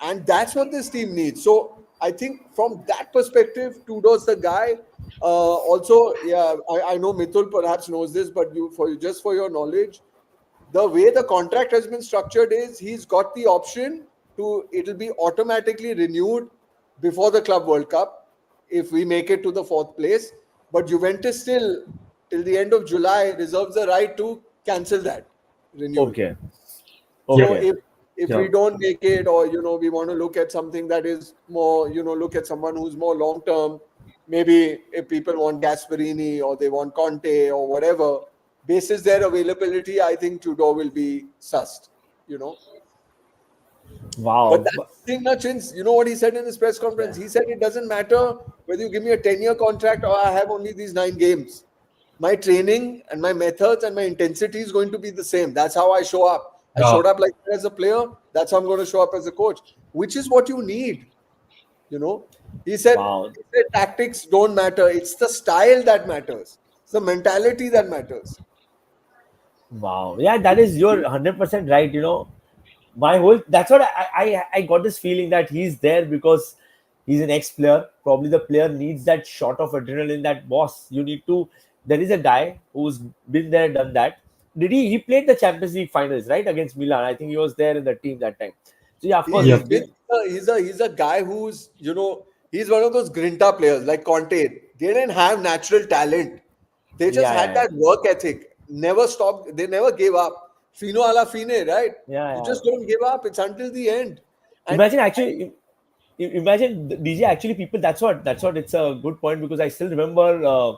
And that's what this team needs. So I think from that perspective, Tudor's the guy. Also, yeah, I know Mithul perhaps knows this, but just for your knowledge, the way the contract has been structured is he's got the option to it'll be automatically renewed before the Club World Cup if we make it to the fourth place. But Juventus still till the end of July reserves the right to cancel that renewal. Okay, So okay. if Yeah. we don't make it, or we want to look at something that is more, look at someone who's more long term. Maybe if people want Gasperini or they want Conte or whatever, basis their availability, I think Tudor will be sussed. But Wow. that's the thing, Nachins. You know what he said in his press conference? He said it doesn't matter whether you give me a 10-year contract or I have only these 9 games. My training and my methods and my intensity is going to be the same. That's how I show up. I Yeah. showed up like that as a player. That's how I'm going to show up as a coach, which is what you need. You know, Wow. he said tactics don't matter. It's the style that matters. It's the mentality that matters. Wow. Yeah, that is you're 100% right. My whole that's what I got this feeling that he's there because he's an ex-player. Probably the player needs that shot of adrenaline that boss. You need to there is a guy who's been there, done that. did he played the Champions League finals, right, against Milan? I think he was there in the team that time. So yeah, of course He's he's Yep. been. he's a guy who's, he's one of those grinta players like Conte. They didn't have natural talent. They just Yeah, had yeah, that work ethic. Never stopped. They never gave up. Fino alla fine, right? yeah, You yeah. just don't give up. It's until the end. And Imagine actually, imagine DJ. Actually, people. That's what. It's a good point because I still remember,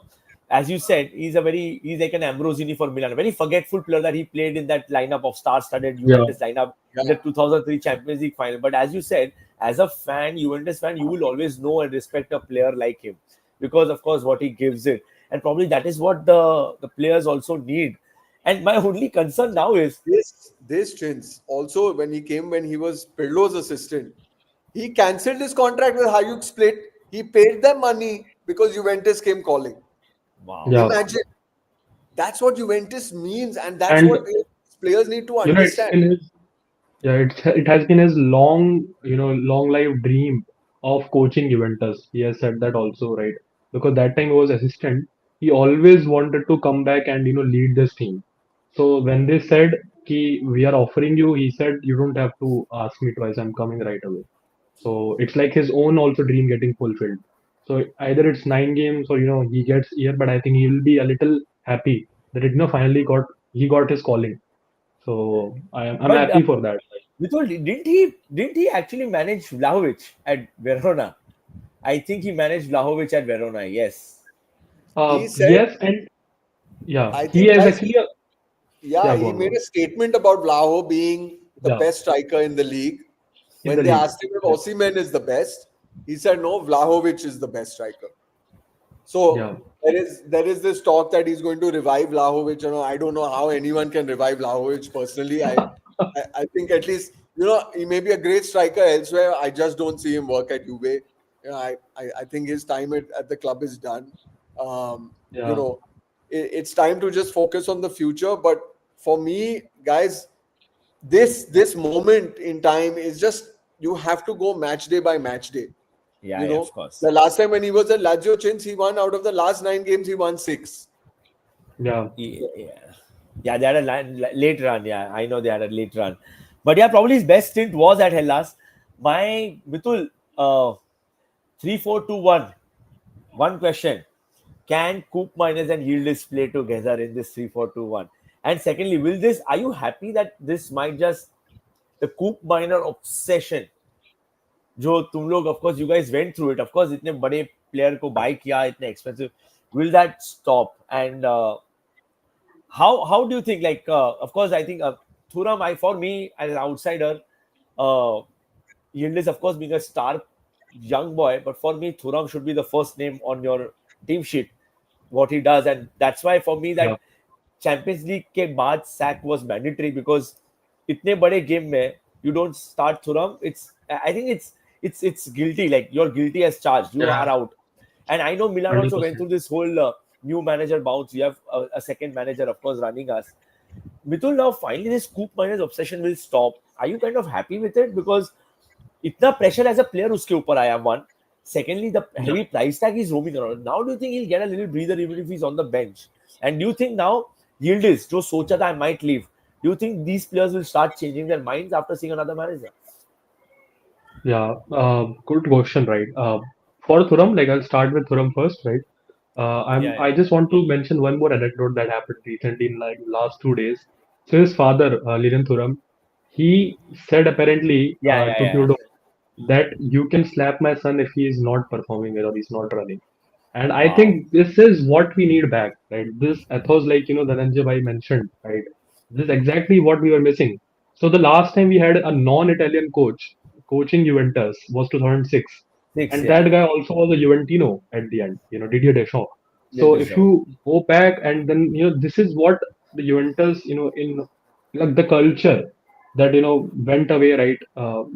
as you said, he's like an Ambrosini for Milan, a very forgetful player that he played in that lineup of star-studded Yeah. Juventus lineup in yeah, the 2003 Champions League final. But as you said, as a fan, Juventus fan, you will always know and respect a player like him because, of course, what he gives it, and probably that is what the players also need. And my only concern now is, this Chins also when he was Pirlo's assistant, he cancelled his contract with Hayuk Split. He paid them money because Juventus came calling. wow, Yeah. Imagine, that's what Juventus means, and that's And what players need to it's understand. been his, yeah, it has been his long life dream of coaching Juventus. He has said that also, right? Because that time he was assistant, he always wanted to come back and lead this team. So when they said ki we are offering you, he said you don't have to ask me twice. I'm coming right away. So it's like his own also dream getting fulfilled. So either it's 9 games or he gets here, but I think he will be a little happy that finally got his calling. So I'm but happy for that. Vitul, didn't he actually manage Vlahovic at Verona? I think he managed Vlahovic at Verona. Yes. He said, Yes, and yeah, I he think, is guys, actually yeah, yeah, go he on, go made on. a statement about Vlaho being the Yeah, best striker in the league. in When the they league. asked him if Yeah, Osimhen is the best, he said no, Vlahovic is the best striker. yeah, So there is this talk that he's going to revive Vlahovic. I don't know how anyone can revive Vlahovic personally. I think at least he may be a great striker elsewhere. I just don't see him work at Juve. I think his time at the club is done. Um, you yeah, know, it's time to just focus on the future. But for me, guys, this moment in time is just, you have to go match day by match day. Yeah, You yeah, know, of course. the last time when he was at Lazio Chins, he won out of the last 9 games, he won six. yeah, Yeah, yeah, they had a late run. Yeah, I know they had a late run, but yeah, probably his best stint was at Hellas. My Mitul, 3-4-2-1. One question: can Coop Miners and Yildiz play together in this 3-4-2-1? And secondly, will this? Are you happy that this might just the Coop Miner obsession जो तुम लोग of course you guys went through it of course इतने बड़े player को buy किया इतने expensive will that stop and how do you think like of course I think Thuram I for me as an outsider uh Yildiz of course being a star young boy but for me Thuram should be the first name on your team sheet what he does and that's why for me yeah, that Champions League के बाद sack was mandatory because इतने बड़े game में you don't start Thuram it's I think it's guilty like you're guilty as charged you yeah, are out and I know Milan also went 100%. through this whole new manager bounce you have a second manager of course running us Mitul now finally this Coop minus obsession will stop are you kind of happy with it because इतना pressure as a player उसके ऊपर आया one secondly the Yeah. heavy price tag is roaming around now do you think he'll get a little breather even if he's on the bench and do you think now Yildiz जो सोचा था I might leave do you think these players will start changing their minds after seeing another manager Yeah, good question, right? For Thuram, like I'll start with Thuram first, right? yeah I just want to mention one more anecdote that happened recently in like last 2 days. So his father, Liran Thuram, he said apparently yeah yeah to yeah Tudor that you can slap my son if he is not performing well or he's not running. And I wow think this is what we need back, right? This ethos, like Dhananjay Bhai mentioned, right? This is exactly what we were missing. So the last time we had a non-Italian coach coaching Juventus was 2006, six and yeah that guy also was a Juventino at the end, Didier Deschamps. yeah So this if show you go back and then this is what the Juventus, in like the culture that went away, right?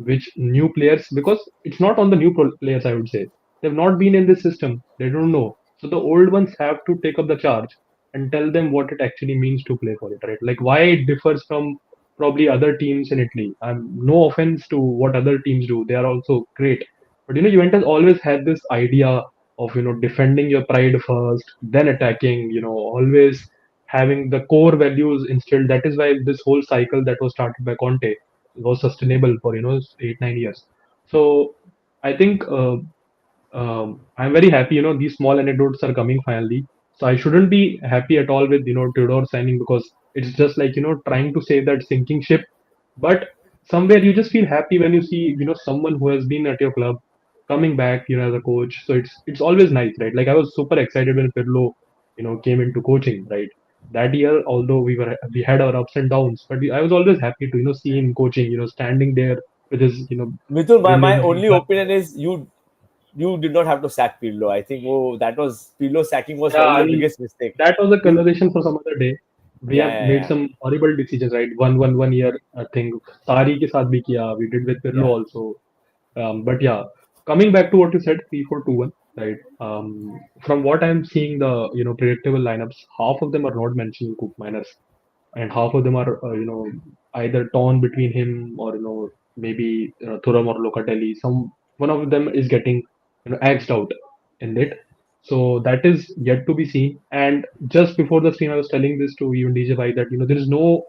Which new players, because it's not on the new players, I would say. They've not been in this system. They don't know. So the old ones have to take up the charge and tell them what it actually means to play for it, right? Like why it differs from probably other teams in Italy. No offense to what other teams do. They are also great. But Juventus always had this idea of defending your pride first, then attacking, always having the core values instilled. That is why this whole cycle that was started by Conte was sustainable for 8 9 years. So I think I'm very happy. These small anecdotes are coming finally. So I shouldn't be happy at all with Tudor signing, because it's just like trying to save that sinking ship. But somewhere you just feel happy when you see someone who has been at your club coming back as a coach. So it's always nice, right? Like I was super excited when Pirlo came into coaching, right? That year, although we had our ups and downs, but I was always happy to see him coaching, standing there with his Mithul, my brilliant only opinion is you did not have to sack Pirlo. I think that was Pirlo sacking was Yeah, probably I the mean, biggest mistake. that was a You, conversation for some other day. We yeah, have yeah, made yeah, some horrible decisions, right? One year, I think Sari ke saath bhi kiya. We did with Pirlo yeah, also. But yeah, coming back to what you said, 3-4-2-1, right? From what I'm seeing, the predictable lineups, half of them are not mentioning Cook minus, and half of them are either torn between him or maybe Thuram or Locatelli. One of them is getting axed out in it. So that is yet to be seen. And just before the stream, I was telling this to even DJ Bhai that there is no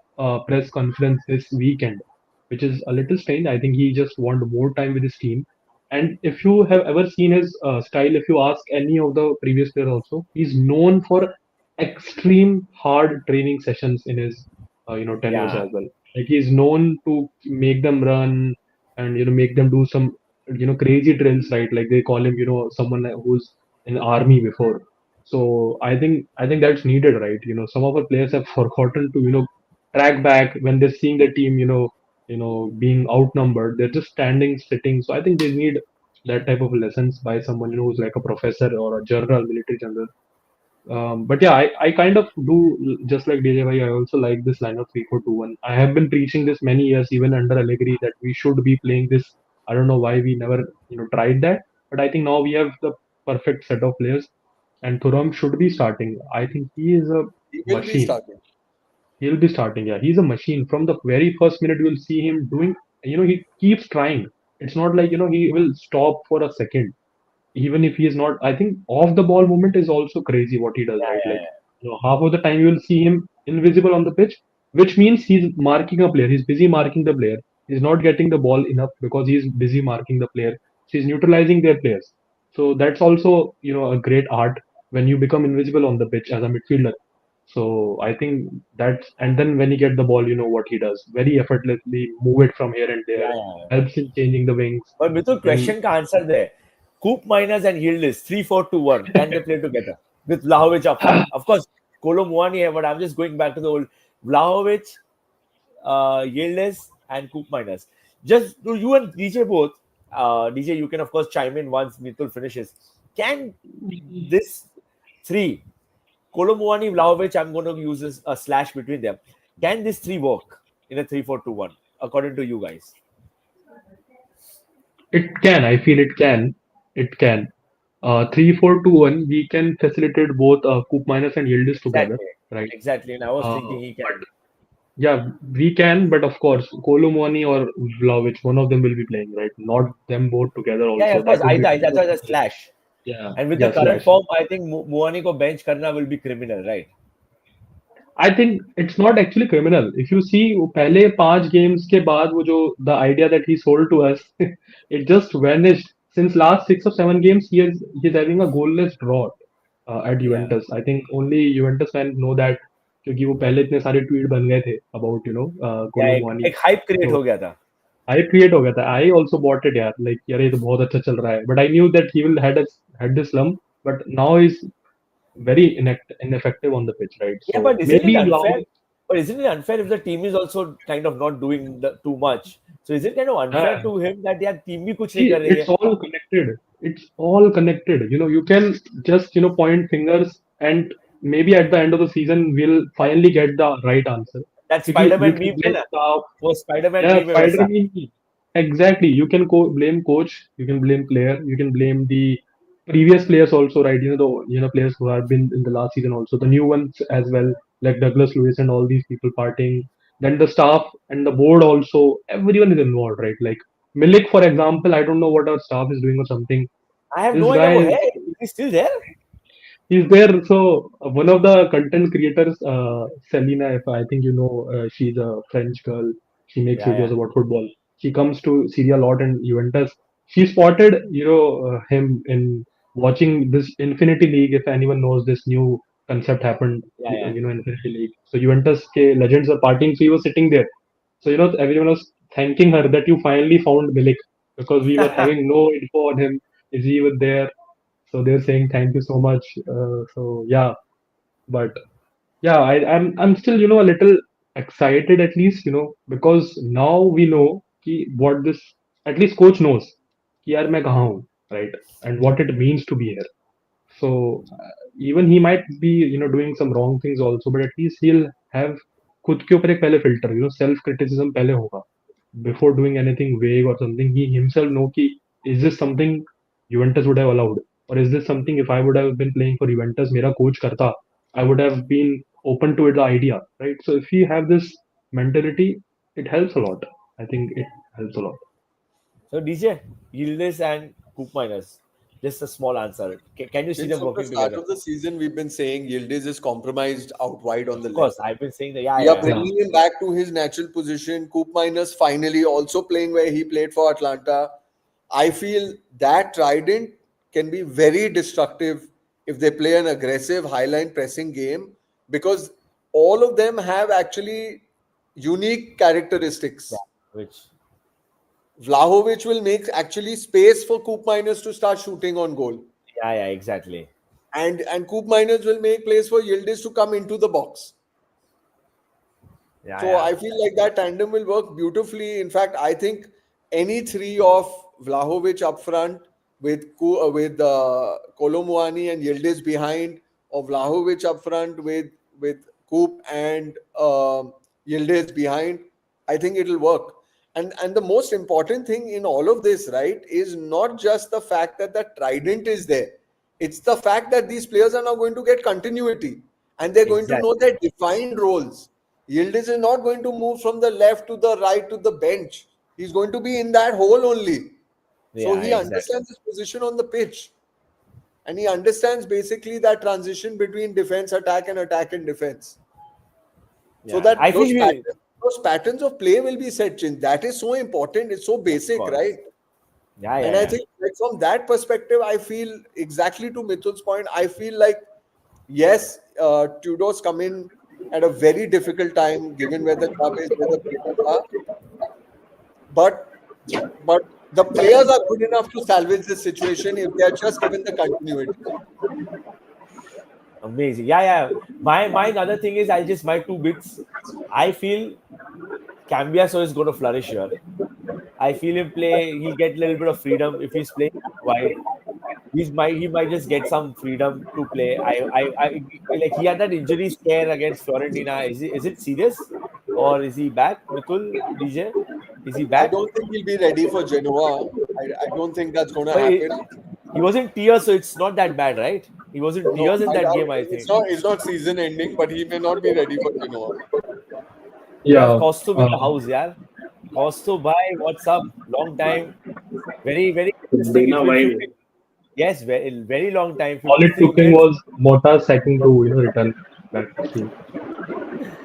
press conference this weekend, which is a little strange. I think he just want more time with his team. And if you have ever seen his style, if you ask any of the previous players also, he's known for extreme hard training sessions in his tenures yeah, as well. Like he's known to make them run and make them do some crazy drills, right? Like they call him someone who's in army before. So I think that's needed, right? Some of our players have forgotten to track back when they're seeing the team being outnumbered. They're just standing, sitting. So I think they need that type of lessons by someone who's like a professor or a general, military general. But yeah, I kind of do just like DJ Bhai. I also like this lineup 3-4-2-1. I have been preaching this many years, even under Allegri, that we should be playing this. I don't know why we never tried that, but I think now we have the perfect set of players, and Thuram should be starting. I think he is a He will be machine. starting. He'll be starting. Yeah, he's a machine. From the very first minute, you'll see him doing. He keeps trying. It's not like he will stop for a second, even if he is not. I think off the ball movement is also crazy what he does, yeah, right? yeah, Like yeah. half of the time you will see him invisible on the pitch, which means he's marking a player. He's busy marking the player. He's not getting the ball enough because he's busy marking the player. So he's neutralizing their players. So that's also a great art when you become invisible on the pitch as a midfielder. So I think that's, and then when he get the ball, what he does, very effortlessly move it from here and there, Yeah, yeah, yeah. helps in changing the wings. But Mithul, Then question ka answer there. Coop minus and Yildiz 3-4-2-1. Can they play together with Vlahovic up front? Of course, Kolo Muani here, but I'm just going back to the old Vlahovic, Yildiz, and Coop minus. Just to you and DJ both. DJ, you can of course chime in once Mithul finishes. Can this three, Kolo Muani, Vlahovic, I'm going to use a slash between them. Can this three work in a 3-4-2-1 according to you guys? it can. I feel it can. It can. 3-4-2-1. We can facilitate both Coop minus and Yildiz together, Exactly. right? Exactly. And I was thinking he But can. yeah, we can. But of course, Kolomoni or Vlahovic, one of them will be playing, right? Not them both together. Yeah, yeah, Also, of course. that would be Either. too That's much why the pressure. slash. Yeah, And with the yeah, current slash. form, I think Muani ko bench karna will be criminal, right? I think it's not actually criminal. If you see, वो पहले 5 games के बाद वो जो the idea that he sold to us, it just vanished. Since last 6 or 7 games, he's having a goalless draw at Yeah. Juventus. I think only Juventus fans know that क्योंकि वो पहले इतने सारे ट्वीट बन गए थे about Yeah, Kolo एक Muani. hype create So हो गया था. hype create हो गया था. I also bought it यार. Like यार ये तो बहुत अच्छा चल रहा है. But I knew that he will had this slump. But now he's very ineffective on the pitch, right? Yeah, So but isn't it maybe unfair? Vlahovic. But isn't it unfair if the team is also kind of not doing too much? So is it kind of unfair to him that यार team भी कुछ नहीं See, कर रही it's है? all connected. It's all connected. You can just, point fingers, and maybe at the end of the season, we'll finally get the right answer. That Because you Spider-Man can meme है blame ना? staff. वो Spider-Man Yeah, meme है Spider वैसा. Man. Exactly. You can blame coach. You can blame player. You can blame the previous players also, right? The players who have been in the last season also. The new ones as well, like Douglas Lewis and all these people partying. Then the staff and the board also. Everyone is involved, right? Like Milik, for example. I don't know what our staff is doing or something. I have This no idea guy वो is है. Is he still there? he's there. So one of the content creators, Selena, if I think you know, she's a French girl. She makes Yeah, videos yeah. about football. She comes to Serie a lot and Juventus. She spotted, him in watching this Infinity League. If anyone knows, this new concept happened, Yeah, yeah. Infinity League. So Juventus ke legends are partying. So he was sitting there. So everyone was thanking her that you finally found Milik because we were having no info on him. Is he even there? So they're saying thank you so much. So yeah, but yeah, I'm still a little excited at least because now we know what this at least coach knows कि यार मैं कहाँ हूँ, right, and what it means to be here. So even he might be doing some wrong things also, but at least he'll have खुद के ऊपर एक पहले filter, self criticism पहले होगा before doing anything vague or something. He himself know कि is this something Juventus would have allowed, or is this something if I would have been playing for Juventus मेरा coach करता, I would have been open to it, the idea, right? So if you have this mentality, it helps a lot. I think it helps a lot. So DJ, Yildiz and Coop Miners. Just a small answer. Can you see Since them from the working start together? of the season, we've been saying Yildiz is compromised out wide on the Of left. course, I've been saying that. Yeah, We are yeah, Yeah, bringing him back to his natural position. Coop Miners finally also playing where he played for Atlanta. I feel that Trident can be very destructive if they play an aggressive highline pressing game because all of them have actually unique yeah. characteristics. Which, Vlahovic will make actually space for Coop Miners to start shooting on goal. yeah, yeah, exactly. And Coop Miners will make place for Yildiz to come into the box. Yeah, So yeah, I feel like that tandem will work beautifully. In fact, I think any three of Vlahovic up front with Kolomuani and Yildiz behind, or Vlahovic up front with Coop and Yildiz behind, I think it'll work. And the most important thing in all of this, right, is not just the fact that the trident is there. It's the fact that these players are now going to get continuity and they're going to know exactly. their defined roles. Yildiz is not going to move from the left to the right to the bench. He's going to be in that hole only. So Yeah, he exactly. understands his position on the pitch. And he understands basically that transition between defense, attack, and attack and defense. So Yeah, that I feel we, those patterns of play will be set in. That is so important. It's so of basic, course. right? Yeah, yeah, And I yeah. think like from that perspective, I feel exactly to Mithun's point, I feel like yes, Tudor's come in at a very difficult time given where the club is, where the players are. But but the players are good enough to salvage this situation if they are just given the continuity. Amazing. Yeah, yeah. My another thing is I'll just my two bits. I feel Cambiaso is going to flourish here. I feel him play. He'll get a little bit of freedom if he's playing wide. He might just get some freedom to play. I like he had that injury scare against Fiorentina. Is it serious, or is he back? Mikul DJ, is he I back? don't think he'll be ready for Genoa. I don't think that's going to But happen. he was in tears, so it's not that bad, right? He was in No, tears in I that doubt game, I it. think. It's not season ending, but he may not be ready for Genoa. We have yeah. Kostub in the house, yeah. Kostub, bhai, what's up? Long time. Very, very interesting. Been It's a been while. 50. Yes, very, very long time. All it 53 took him minutes. was Mota's sacking to return back to team.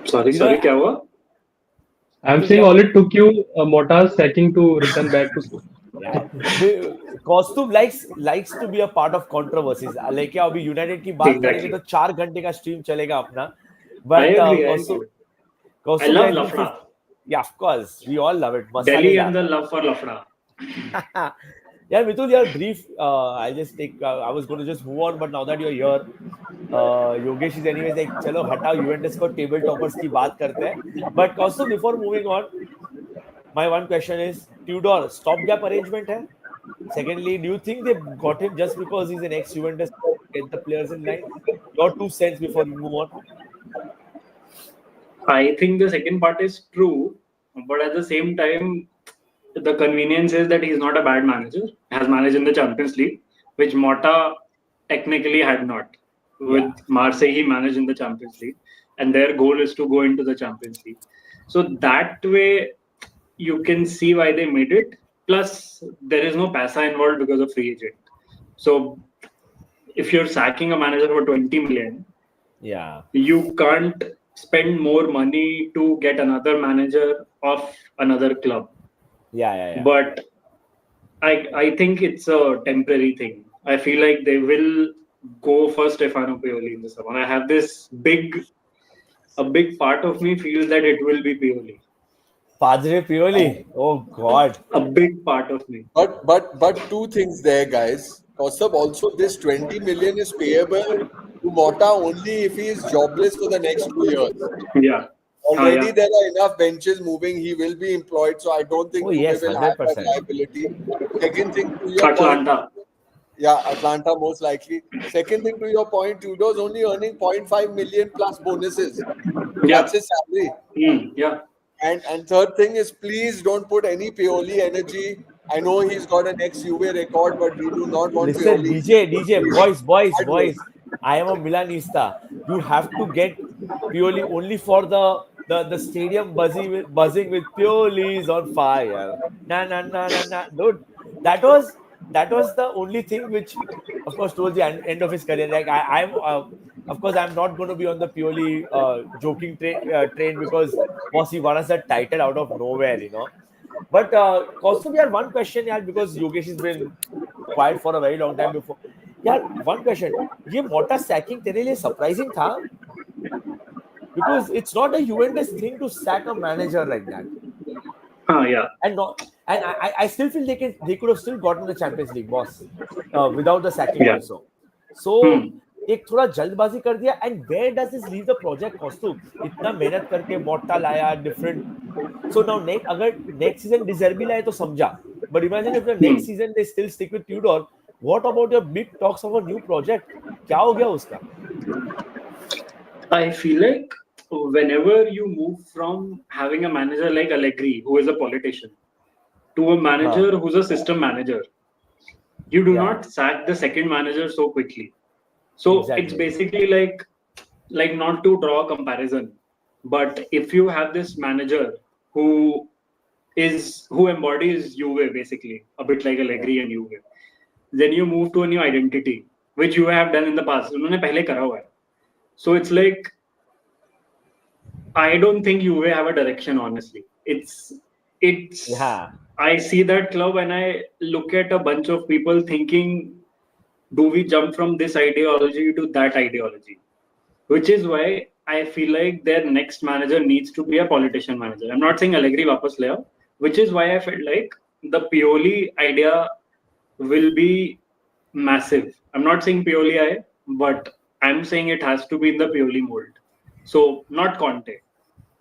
Sorry, You know, sorry, क्या हुआ? I'm Mitul, saying kya all hua? it took you Mota's sacking to return back to team. Yeah. Costume likes to be a part of controversies. लेके अभी United की बात करेंगे Exactly. तो 4 घंटे का स्ट्रीम चलेगा अपना. I But agree. I costume agree. I costume love has been Lafra. 50. Yeah, of course. We all love it. Delhi and मसालेदार. the love for Lafra. Yeah, Mitul, you're brief. I'll just take. I was going to just move on, but now that you're here, Yogesh is anyways like, चलो हटाओ Juventus को table toppers की बात करते हैं. But also before moving on, my one question is, Tudor stopgap arrangement है? Secondly, do you think they got him just because he's an ex-Juventus player to get the players in line? Your 2 cents before we move on. I think the second part is true, but at the same time, the convenience is that he's not a bad manager. Has managed in the Champions League, which Mota technically had not. Yeah, With Marseille, he managed in the Champions League, and their goal is to go into the Champions League. So that way, you can see why they made it. Plus, there is no Pasa involved because of free agent. So if you're sacking a manager for 20 million, Yeah. you can't spend more money to get another manager of another club. Yeah. But I think it's a temporary thing. I feel like they will go for Stefano Pioli in the summer. I have a big part of me feels that it will be Pioli. Padre Pioli. Oh God. A big part of me. But two things there, guys. Kaustubh, also this 20 million is payable to Mota only if he is jobless for the next 2 years. Yeah. Already Yeah. there are enough benches moving. He will be employed, so I don't think Oh Juve yes, will have that 100%. liability. Second thing to your point, Atlanta. yeah, Atlanta most likely. Second thing to your point, Tudor's only earning 0.5 million plus bonuses. Yeah. That's his salary. Yeah. And third thing is, please don't put any Pioli energy. I know he's got an ex-Juve record, but we do not want Listen, Pioli. DJ, Please, boys. I am a Milanista. You have to get Pioli only for the stadium buzzing with Pioli is on fire. Nah. Dude, that was the only thing which, of course, towards the end of his career. Like I'm, of course, I'm not going to be on the Pioli joking train because boss he won us a title out of nowhere, you know. But Kaustav, we had one question, yeah, because Yogesh has been quiet for a very long time before. Yeah, one question. ये मोटा sacking तेरे लिए surprising था? Because it's not a Juventus thing to sack a manager like that. Yeah. And I still feel they could have still gotten the Champions League, boss, without the sacking Yeah. also. So एक थोड़ा जल्दबाजी कर दिया. And where does this leave the project, Kaustav? इतना मेहनत करके मोटा लाया, different. So now अगर next season De Zerbi लाए तो समझा. But imagine if the next season they still stick with Tudor. What about your big talks of a new project? क्या हो गया उसका? I feel like whenever you move from having a manager like Allegri, who is a politician, to a manager who's a system manager, you do not sack the second manager so quickly. So Exactly. it's basically like not to draw a comparison, but if you have this manager who embodies Juve basically, a bit like Allegri and Juve, then you move to a new identity, which you have done in the past. उन्होंने पहले करा हुआ है. So it's like, I don't think Juve have a direction, honestly. It's Yeah. I see that club and I look at a bunch of people thinking, do we jump from this ideology to that ideology? Which is why I feel like their next manager needs to be a politician manager. I'm not saying Allegri वापस ले आओ, which is why I felt like the Pioli idea will be massive. I'm not saying Pioli आए, but I'm saying it has to be in the Pioli mold. So not Conte.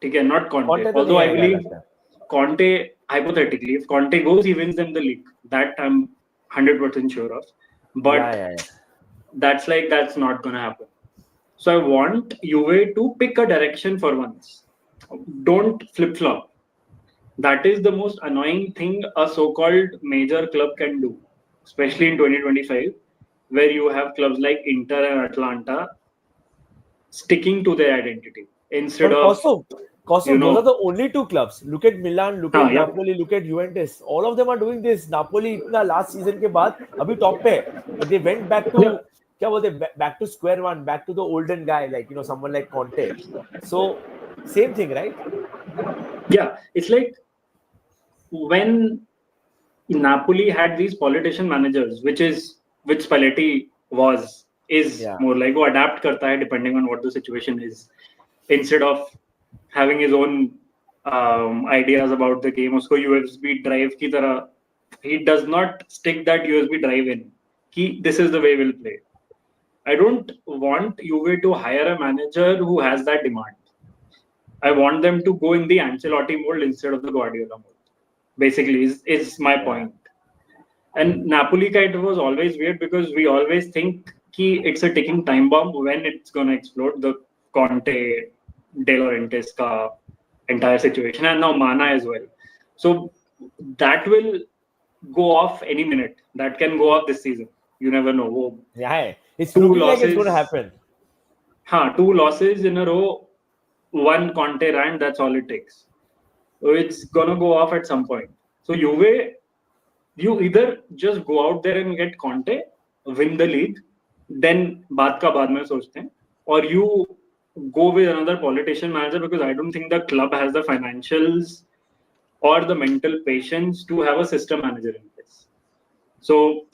Okay, not Conte. Conte तो Although नहीं I आएगा believe लगता है. Conte, hypothetically, if Conte goes, he wins them the league. That I'm 100% sure of. But Yeah. that's not gonna happen. So I want Juve to pick a direction for once. Don't flip flop. That is the most annoying thing a so-called major club can do, especially in 2025, where you have clubs like Inter and Atlanta sticking to their identity instead But of Kosovo, those are the only two clubs. Look at Milan, look at yeah. Napoli, look at Juventus. All of them are doing this. Napoli इतना last season के बाद अभी top पे है. But they went back to क्या बोलते back to square one, back to the olden guy, like someone like Conte. So same thing, right? Yeah, it's like when Napoli had these politician managers, which Spalletti is more like वो adapt करता है depending on what the situation is, instead of having his own ideas about the game. उसको USB drive की तरह, he does not stick that USB drive in. This is the way we'll play. I don't want Juve to hire a manager who has that demand. I want them to go in the Ancelotti mold instead of the Guardiola mold. Basically, is my point. And Napoli kind of was always weird because we always think it's a ticking time bomb when it's gonna explode. The Conte, De Laurentiis ka entire situation, and now Mana as well. So that will go off any minute. That can go off this season. You never know. Yeah, it's looking like it's going to happen. 2 losses in a row, 1 Conte rant, that's all it takes. So it's gonna go off at some point. So Juve, you either just go out there and get Conte, win the league, then बात का बाद में सोचते हैं, or you go with another politician manager, because I don't think the club has the financials or the mental patience to have a system manager in place. So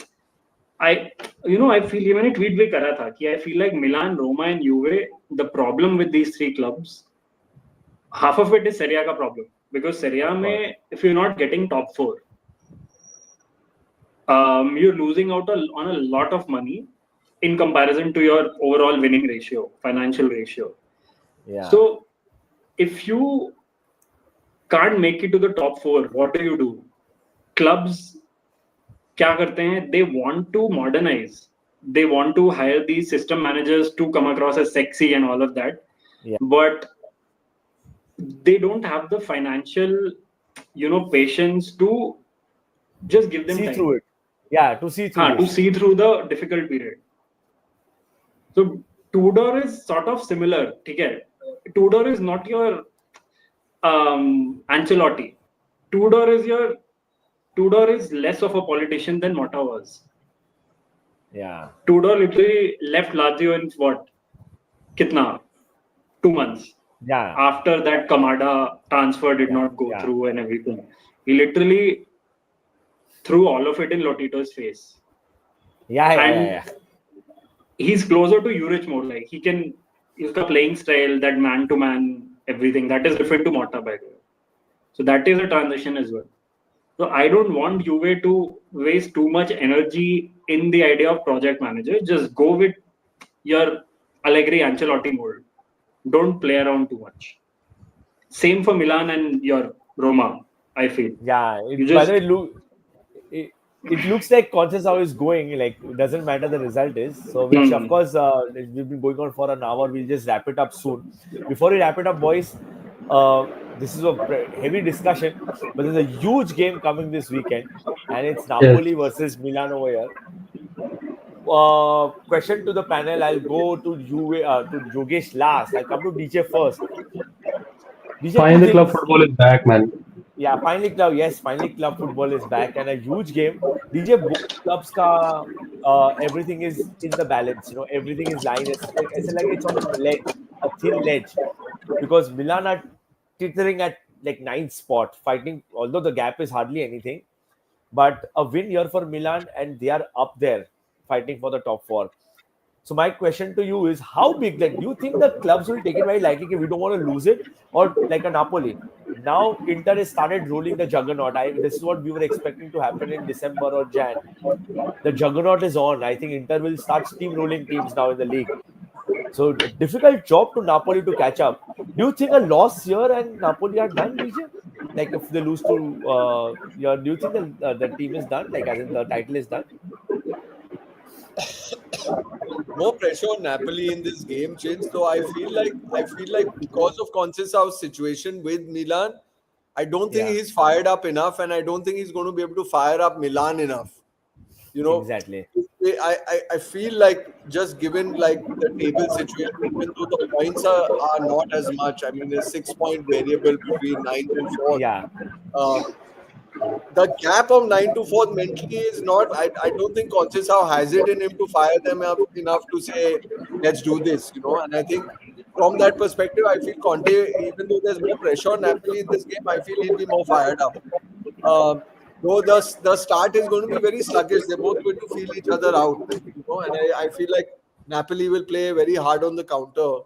I feel ये मैंने tweet भी करा था कि I feel like Milan, Roma and Juve, the problem with these three clubs, half of it is Serie का problem, because Serie में if you're not getting top four, you're losing out on a lot of money in comparison to your overall winning ratio, financial ratio. Yeah. So if you can't make it to the top four, what do? Clubs क्या करते हैं? They want to modernize. They want to hire these system managers to come across as sexy and all of that. Yeah. But they don't have the financial, patience to just give them see time. through it. Yeah, to see through to see through the difficult period. So Tudor is sort of similar. Okay? Tudor is not your Ancelotti. Tudor is less of a politician than Motta was. Yeah. Tudor literally left Lazio in what? Kitna? 2 months. Yeah. After that Kamada transfer did not go through and everything. He literally threw all of it in Lotito's face. Yeah. He's closer to Juric more. Like his playing style, that man-to-man, everything, that is different to Motta, by the way. So that is a transition as well. So I don't want Juve to waste too much energy in the idea of project manager. Just go with your Allegri Ancelotti mold. Don't play around too much. Same for Milan and your Roma, I feel. Yeah. By the way, it looks like Conceição is going. Like, it doesn't matter the result is. So, which of course, we've been going on for an hour. We'll just wrap it up soon. Before we wrap it up, boys, this is a heavy discussion, but there's a huge game coming this weekend, and it's Napoli versus Milan over here. Question to the panel. I'll go to to Yogesh last. I'll come to DJ first. DJ, finally, club football is back, man. Yeah, finally club football is back, and a huge game. DJ, both clubs ka everything is in the balance. Everything is lying. It's like it's on a thin ledge, because Milan are teetering at like 9th spot, fighting. Although the gap is hardly anything, but a win here for Milan, and they are up there fighting for the top 4. So my question to you is, how big that do you think the clubs will take it very lightly? We don't want to lose it, or like a Napoli. Now Inter has started rolling the juggernaut. This is what we were expecting to happen in December or Jan. The juggernaut is on. I think Inter will start steamrolling teams now in the league. So difficult job to Napoli to catch up. Do you think a loss here and Napoli are done, DJ? Like if they lose to, do you think the team is done? Like as in the title is done? More pressure on Napoli in this game, Chin. So I feel like because of Conceição's situation with Milan, I don't think he's fired up enough, and I don't think he's going to be able to fire up Milan enough. Exactly. I feel like just given like the table situation, even though the points are not as much. I mean, there's 6-point variable between 9th and 4th. Yeah. The gap of 9 to 4th mentally is not. I don't think Conceição has it in him to fire them up enough to say, let's do this. And I think from that perspective, I feel Conte, even though there's more pressure on Napoli in this game, I feel he'll be more fired up. Though the start is going to be very sluggish, they're both going to feel each other out. And I feel like Napoli will play very hard on the counter.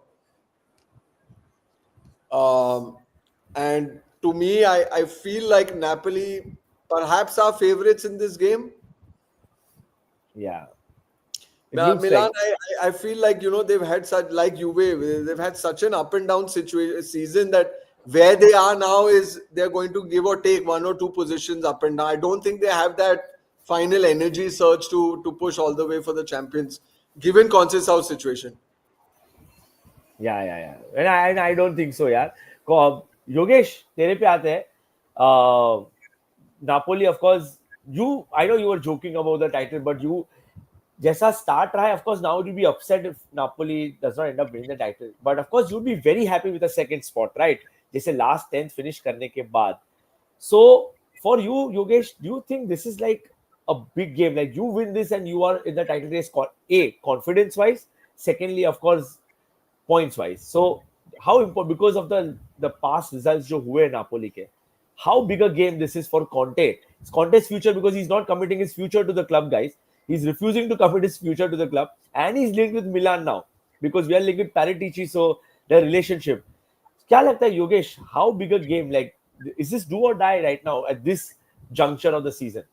And to me, I feel like Napoli perhaps are favorites in this game. Yeah. Milan, I feel like, they've had such, like Juve, they've had such an up and down season that where they are now is they're going to give or take 1 or 2 positions up and down. I don't think they have that final energy surge to push all the way for the champions, given Conceição's situation. Yeah. And I don't think so, yeah. Yogesh, tere pe aate hai. Napoli, of course, I know you were joking about the title, but jaisa start raha hai, of course, now you'll be upset if Napoli does not end up winning the title. But of course, you'll be very happy with the 2nd spot, right? Jaise last 10th finish karne ke baad. So, for you, Yogesh, do you think this is like a big game. Like you win this and you are in the title race. Confidence wise. Secondly, of course, points wise. So how important because of the past results जो हुए Napoli के, how big a game this is for Conte. It's Conte's future because he's not committing his future to the club, guys. He's refusing to commit his future to the club, and he's linked with Milan now because we are linked with Paratici. So their relationship. क्या लगता है Yogesh? How big a game? Like, is this do or die right now at this juncture of the season?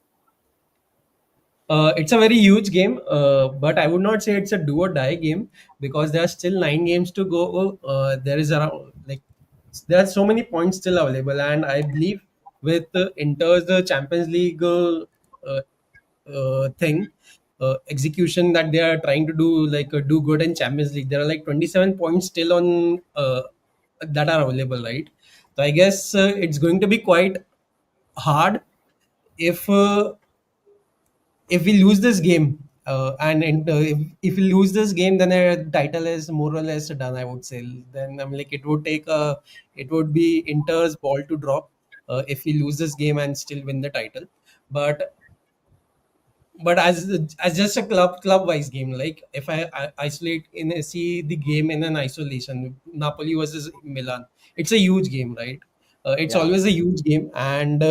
It's a very huge game, but I would not say it's a do or die game because there are still 9 games to go. There is around like there are so many points still available, and I believe with Inter's the Champions League thing execution that they are trying to do, like do good in Champions League. There are like 27 points still on that are available, right? So I guess it's going to be quite hard if. If we lose this game if we lose this game, then our title is more or less done, I would say. Then I'm like it would be Inter's ball to drop if we lose this game and still win the title. but but as just a club wise game, like if I isolate in see the game in an isolation, Napoli versus Milan, it's a huge game, right? It's Yeah. always a huge game, and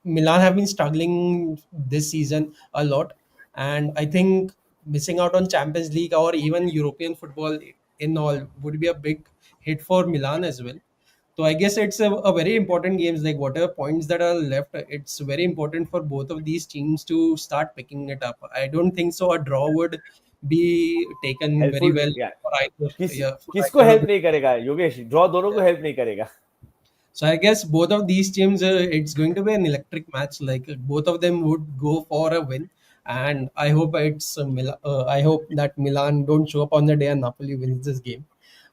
Milan have been struggling this season a lot, and I think missing out on Champions League or even European football in all would be a big hit for Milan as well. So I guess it's a very important games, like whatever points that are left, it's very important for both of these teams to start picking it up. I don't think so. A draw would be taken very Helpful. well Yeah. for either. किस Yeah, for किसको either of help the. नहीं करेगा Yogesh? Draw दोनों को help नहीं करेगा. So I guess both of these teams, it's going to be an electric match. Like both of them would go for a win, and I hope I hope that Milan don't show up on the day and Napoli wins this game.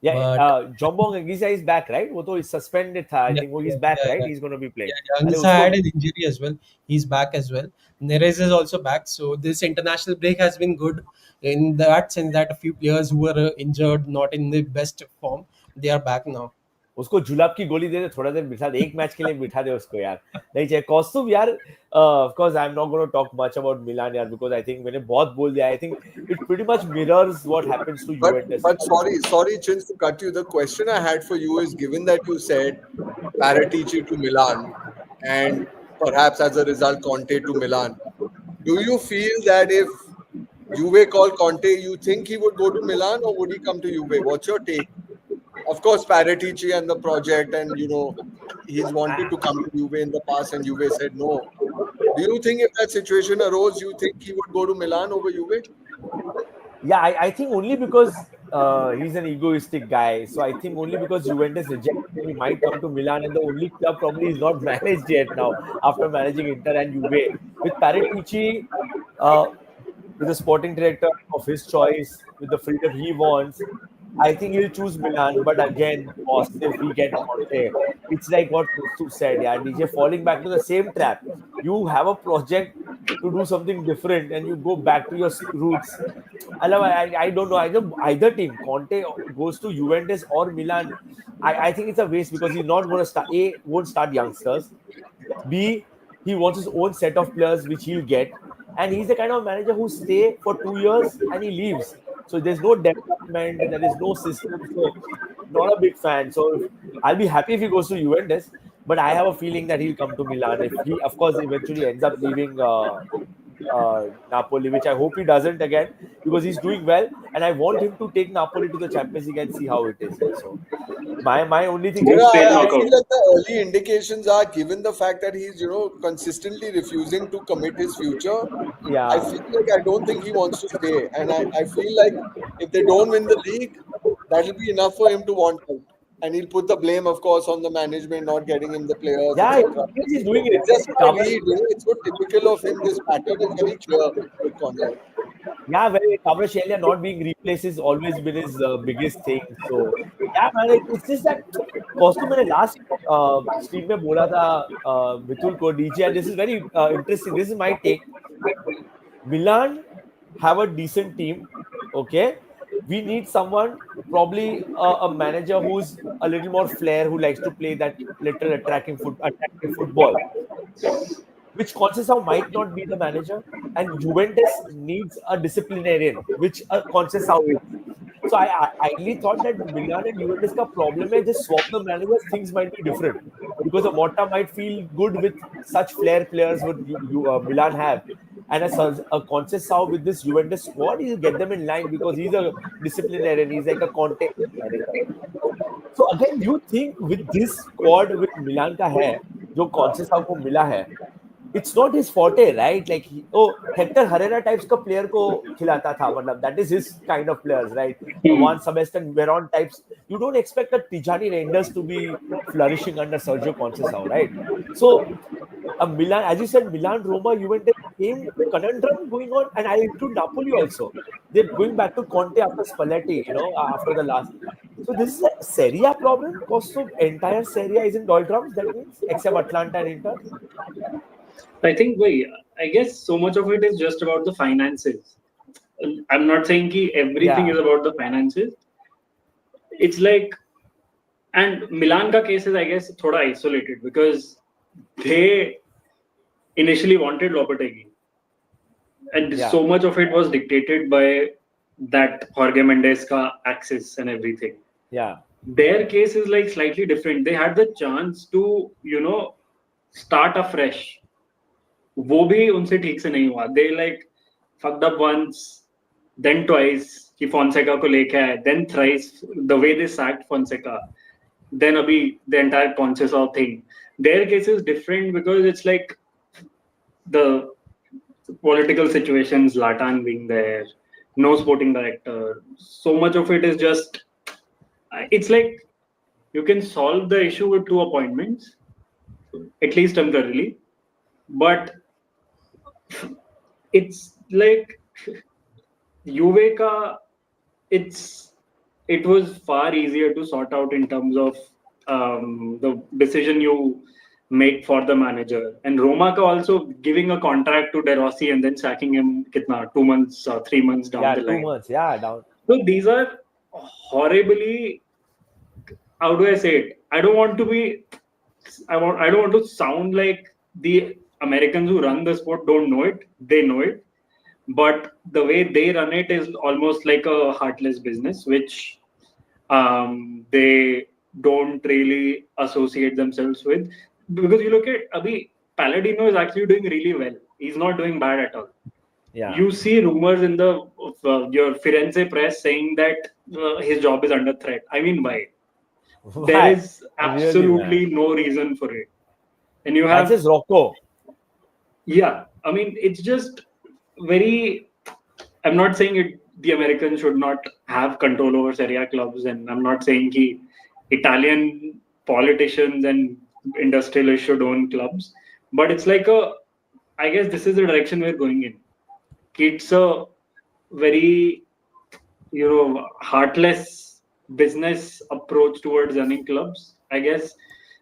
Yeah, But Jombong Anguissa is back, right? वो तो suspended था. I yeah, think वो he's yeah, back, yeah, right? yeah. He's going to be playing. Yeah, अरे Ansa उसको had an injury as well. He's back as well. Neres is also back. So this international break has been good in that sense that a few players who were injured, not in the best form, they are back now. उसको जुलाब की गोली दे दे, थोड़ा देर बिठा दे, एक match के लिए बिठा दे उसको यार. नहीं चाहिए कॉस्ट्यूम यार. Of course I'm not going to talk much about Milan यार because I think मैंने बहुत बोल दिया. I think it pretty much mirrors what happens to Juventus. But sorry, Chins, to cut you. The question I had for you is, given that you said Paratici to Milan and perhaps as a result Conte to Milan, do you feel that if Juve call Conte, you think he would go to Milan or would he come to Juve? What's your take? Of course, Paratici and the project, and he's wanted to come to Juve in the past, and Juve said no. Do you think if that situation arose, you think he would go to Milan over Juve? Yeah, I think only because he's an egoistic guy. So I think only because Juventus rejected him, he might come to Milan, and the only club probably is not managed yet now after managing Inter and Juve. With Paratici, with the sporting director of his choice, with the freedom he wants, I think he'll choose Milan. But again, boss, if we get Conte, it's like what Kustu said, yeah, DJ falling back to the same trap. You have a project to do something different and you go back to your roots. I don't know. Either team, Conte goes to Juventus or Milan. I think it's a waste because he's not going to start. A, won't start youngsters. B, he wants his own set of players which he'll get. And he's the kind of manager who stay for 2 years and he leaves. So there's no development, there is no system. So not a big fan. So I'll be happy if he goes to Juventus, but I have a feeling that he'll come to Milan if he, of course, eventually ends up leaving Napoli, which I hope he doesn't again because he's doing well, and I want him to take Napoli to the Champions League and see how it is. Yeah. So my only thing Group is, stage I knockout. feel that the early indications are, given the fact that he's consistently refusing to commit his future. I yeah, feel like I don't think he wants to stay, and I feel like if they don't win the league, that'll be enough for him to want out. And he'll put the blame, of course, on the management not getting him the players, yeah, etc. he's doing it. It's just my Cover- read. It's so typical of him. This pattern is very clear with Conte. Yeah, very Kvaratskhelia not being replaced has always been his biggest thing. So yeah, man, it's just that कॉस्ट्यूम मैंने last stream में बोला था मितुल को DJ and this is very interesting this is my take Milan have a decent team, okay? We need someone, probably a manager who's a little more flair, who likes to play that little attractive football. which Conceição might not be the manager, and Juventus needs a disciplinarian, which a Conceição is. So I really thought that Milan and Juventus ka problem hai, just swap the managers, things might be different. Because the Motta might feel good with such flair players what Milan have. And a Conceição with this Juventus squad, he'll get them in line because he's a disciplinarian, he's like a Conte manager. So again, you think with this squad with Milan का है, जो Conceição को मिला है, it's not his forte, right? Like Hector Herrera types का player को खिलाता था, मतलब that is his kind of players, right? Juan Sebastian Veron types. You don't expect a Tijani Reinders to be flourishing under Sergio Conceição, right? So Milan, as you said, Milan, Roma, Juventus, same conundrum going on, and I include Napoli also. They're going back to Conte after Spalletti, after the last. So this is a Serie A problem. Because so entire Serie A is in doldrums. That means except Atlanta and Inter. I think, I guess so much of it is just about the finances. I'm not saying that everything is about the finances. It's like, and Milan ka case is, I guess, thoda isolated because they initially wanted Lopetegui. And so much of it was dictated by that Jorge Mendes ka access and everything. Yeah. Their case is like slightly different. They had the chance to, start afresh. वो भी उनसे ठीक से नहीं हुआ. They like fucked up once, then twice. कि Fonseca को लेके आए, then thrice. The way they sacked Fonseca, then abhi the entire Conceição thing. Their case is different because it's like the political situations, Zlatan being there, no sporting director. So much of it is just. It's like you can solve the issue with 2 appointments, at least temporarily, but it's like Juve ka, it was far easier to sort out in terms of the decision you make for the manager. And Roma ka also giving a contract to De Rossi and then sacking him 2 months or 3 months down the line. 2 months, down. So these are horribly, how do I say it? I don't want to sound like the Americans who run the sport don't know it. They know it. But the way they run it is almost like a heartless business, which they don't really associate themselves with. Because you look at Abhi, Palladino is actually doing really well. He's not doing bad at all. Yeah. You see rumors in the your Firenze press saying that his job is under threat. I mean, why? There is absolutely no reason for it. And you have... That's just Rocco. Yeah. I mean, it's just very... I'm not saying the Americans should not have control over Serie A clubs, and I'm not saying that Italian politicians and industrialists should own clubs. But it's like I guess this is the direction we're going in. It's a very, heartless business approach towards running clubs, I guess,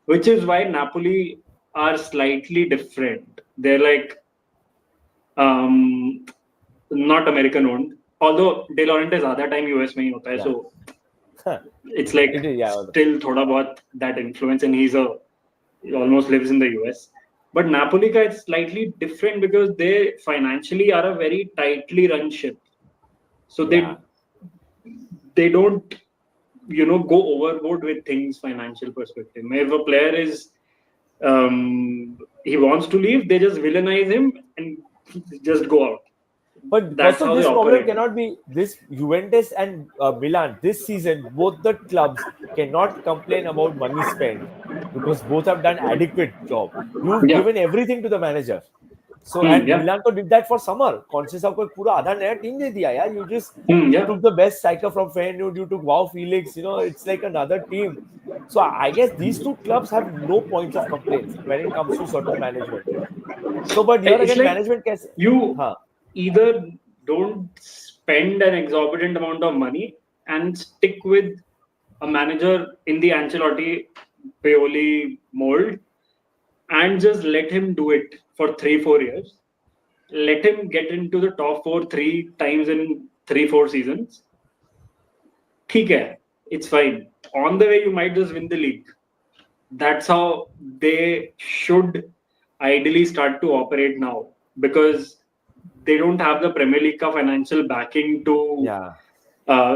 which is why Napoli are slightly different. They're like not American owned, although De Laurentiis ज़्यादा time US में ही होता है, so it's like still thoda bahut that influence, and he almost lives in the US. But Napoli ka is slightly different because they financially are a very tightly run ship. So they don't, go overboard with things financial perspective. If a player is, he wants to leave, they just villainize him and just go out. But also this problem cannot be this Juventus and Milan this season. Both the clubs cannot complain about money spent because both have done adequate job. You've given everything to the manager. So and Milan did that for summer. Conceição को पूरा आधा नया team दे दिया यार. You just took the best striker from Feyenoord. You took Wow Felix. It's like another team. So I guess these two clubs have no points of complaints when it comes to certain management. So but here again, like management can either don't spend an exorbitant amount of money and stick with a manager in the Ancelotti Pioli mold and just let him do it for 3-4 years. Let him get into the top 4 3 times in 3-4 seasons. ठीक है, it's fine. On the way, you might just win the league. That's how they should ideally start to operate now, because they don't have the Premier League ka financial backing to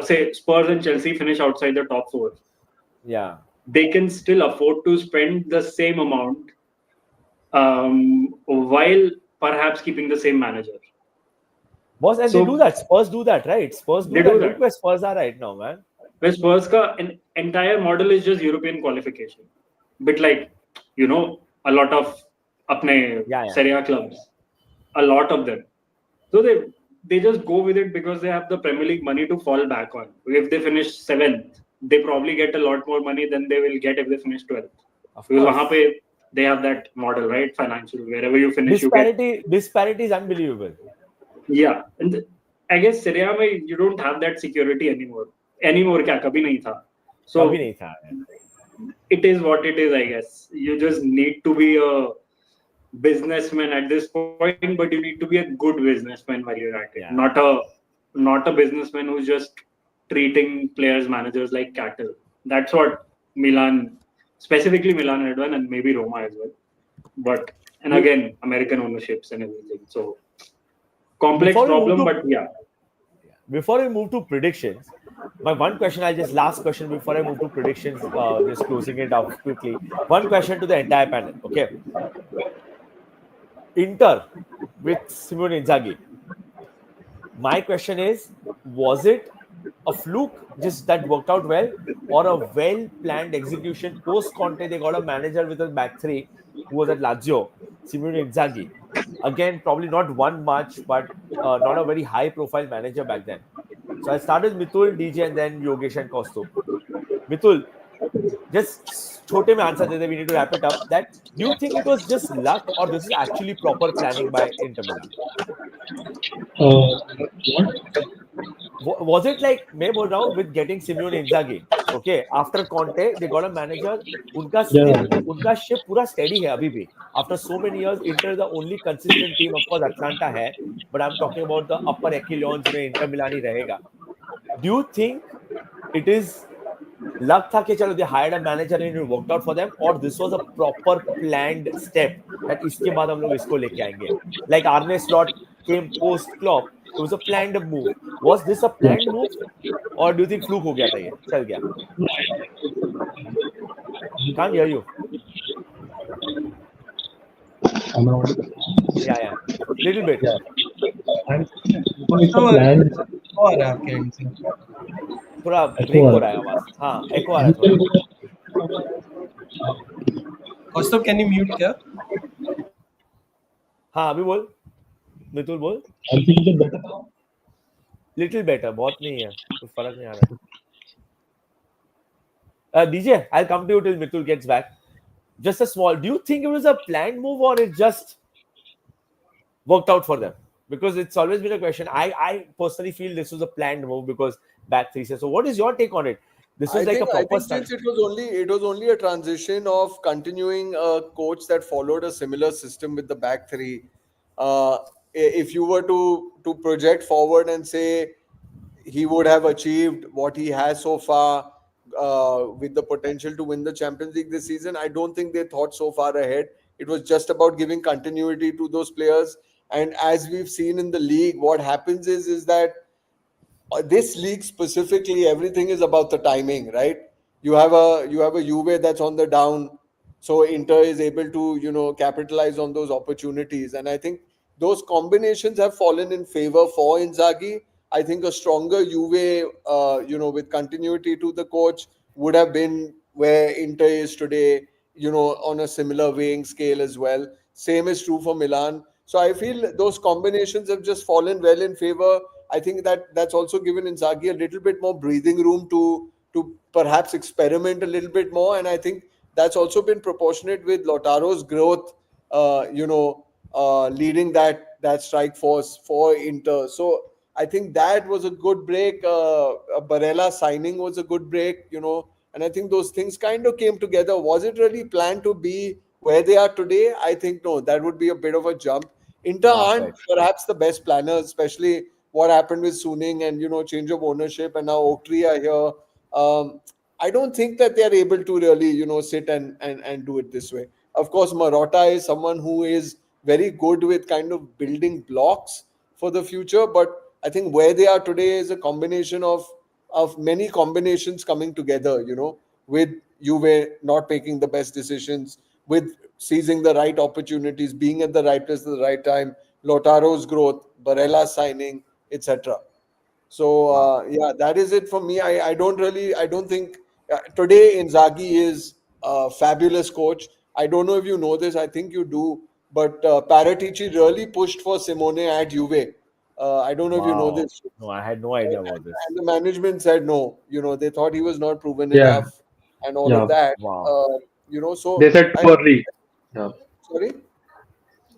say Spurs and Chelsea finish outside the top four. Yeah. They can still afford to spend the same amount while perhaps keeping the same manager. Boss, and So they do that. Spurs do that, right? Spurs do they that. do Look that. where Spurs are right now, man. Where Spurs ka entire model is just European qualification. Bit like, a lot of apne Yeah. Serie clubs, a lot of them. So they just go with it because they have the Premier League money to fall back on. If they finish 7th, they probably get a lot more money than they will get if they finish 12th. Of Because course. wahan pe they have that model, right? Financial, wherever you finish, you get. Disparity is unbelievable. Yeah, and I guess Serie mein you don't have that security anymore. Kya kabhi nahi tha. So Kabhi nahi tha. it is what it is, I guess. You just need to be a businessman at this point, but you need to be a good businessman while you're at it. Yeah. Not a businessman who's just treating players, managers like cattle. That's what Milan, specifically Milan had done, and maybe Roma as well. And again, American ownerships and everything. So complex problem, but yeah. Before we move to predictions, my one question, last question before I move to predictions, just closing it up quickly. One question to the entire panel. Okay. Inter with Simone Inzaghi. My question is, was it a fluke just that worked out well, or a well-planned execution? Post-Conte, they got a manager with a back three who was at Lazio, Simone Inzaghi. Again, probably not won much, but not a very high-profile manager back then. So I started with Mitul, DJ, and then Yogesh and Kaustup. Mitul, just छोटे में answer they they. We need to wrap it up. That, do you think it was just luck, or this is actually proper planning by Inter Milan? Was it like, मैं बोल रहा हूँ, with getting Simeone Inzaghi, okay, after Conte they got a manager, उनका ship पूरा steady है अभी भी. After so many years, Inter is the only consistent team. Of course, Atlanta है, but I'm talking about the upper echelons में Inter Milan ही रहेगा. Do you think it is luck था कि चलो they hired a manager and it worked out for them, or this was a proper planned step that इसके बाद हम लोग इसको लेके आएंगे? Like Arne Slot came post Klopp, it was a planned move. Was this a planned move, or do you think fluke हो गया था ये? चल गया. Can't hear you. Yeah. Little bit. हो रहा है आपके एंड से? थोड़ा ब्रेक हो रहा है आवाज. हाँ, एको आ रहा है थोड़ा. कौस्तुभ, कैन यू म्यूट क्या? हाँ, अभी बोल. मितुल बोल. लिटिल बेटर, बहुत नहीं है, कुछ फर्क नहीं आ रहा. DJ, I'll come to you till Mitul gets back. Just a small. Do you think it was a planned move, or it just worked out for them? Because it's always been a question. I personally feel this was a planned move because back three. So what is your take on it? This was a proper since it was only a transition of continuing a coach that followed a similar system with the back three. If you were to project forward and say he would have achieved what he has so far with the potential to win the Champions League this season, I don't think they thought so far ahead. It was just about giving continuity to those players. And as we've seen in the league, what happens is that this league specifically, everything is about the timing, right? You have a Juve that's on the down, so Inter is able to capitalize on those opportunities. And I think those combinations have fallen in favor for Inzaghi. I think a stronger Juve, with continuity to the coach, would have been where Inter is today, on a similar weighing scale as well. Same is true for Milan. So I feel those combinations have just fallen well in favor. I think that's also given Inzaghi a little bit more breathing room to perhaps experiment a little bit more. And I think that's also been proportionate with Lautaro's growth, leading that strike force for Inter. So I think that was a good break. Barella signing was a good break, and I think those things kind of came together. Was it really planned to be where they are today? I think no, that would be a bit of a jump. Inter aren't perhaps the best planners, especially what happened with Suning and change of ownership, and now Oaktree are here. I don't think that they are able to really sit and do it this way. Of course, Marotta is someone who is very good with kind of building blocks for the future. But I think where they are today is a combination of many combinations coming together. With Juve not making the best decisions, with seizing the right opportunities, being at the right place at the right time, Lautaro's growth, Barella signing, etc. So Wow. yeah, that is it for me. I don't think today Inzaghi is a fabulous coach. I don't know if you know this. I think you do. But Paratici really pushed for Simone at Juve. I don't know if you know Wow. this. No, I had no idea about this. And the management said no. They thought he was not proven Yeah, enough and all of yeah. that. Wow. So They said I too early. Yeah. sorry.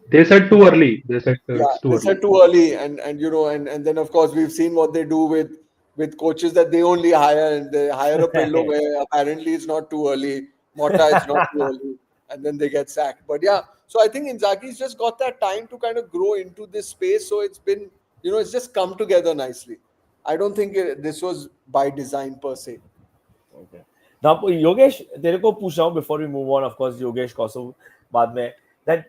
They said too early. They said Yeah, it's too they early. said too early, and then of course we've seen what they do with coaches that they only hire, and they hire a pillow where apparently it's not too early, Motta it's not too early, and then they get sacked. But yeah, so I think Inzaghi's just got that time to kind of grow into this space, so it's been it's just come together nicely. I don't think this was by design per se. Okay. Now, Yogesh तेरे को पूछ रहा हूँ before we move on, of course Yogesh कौसो बाद में that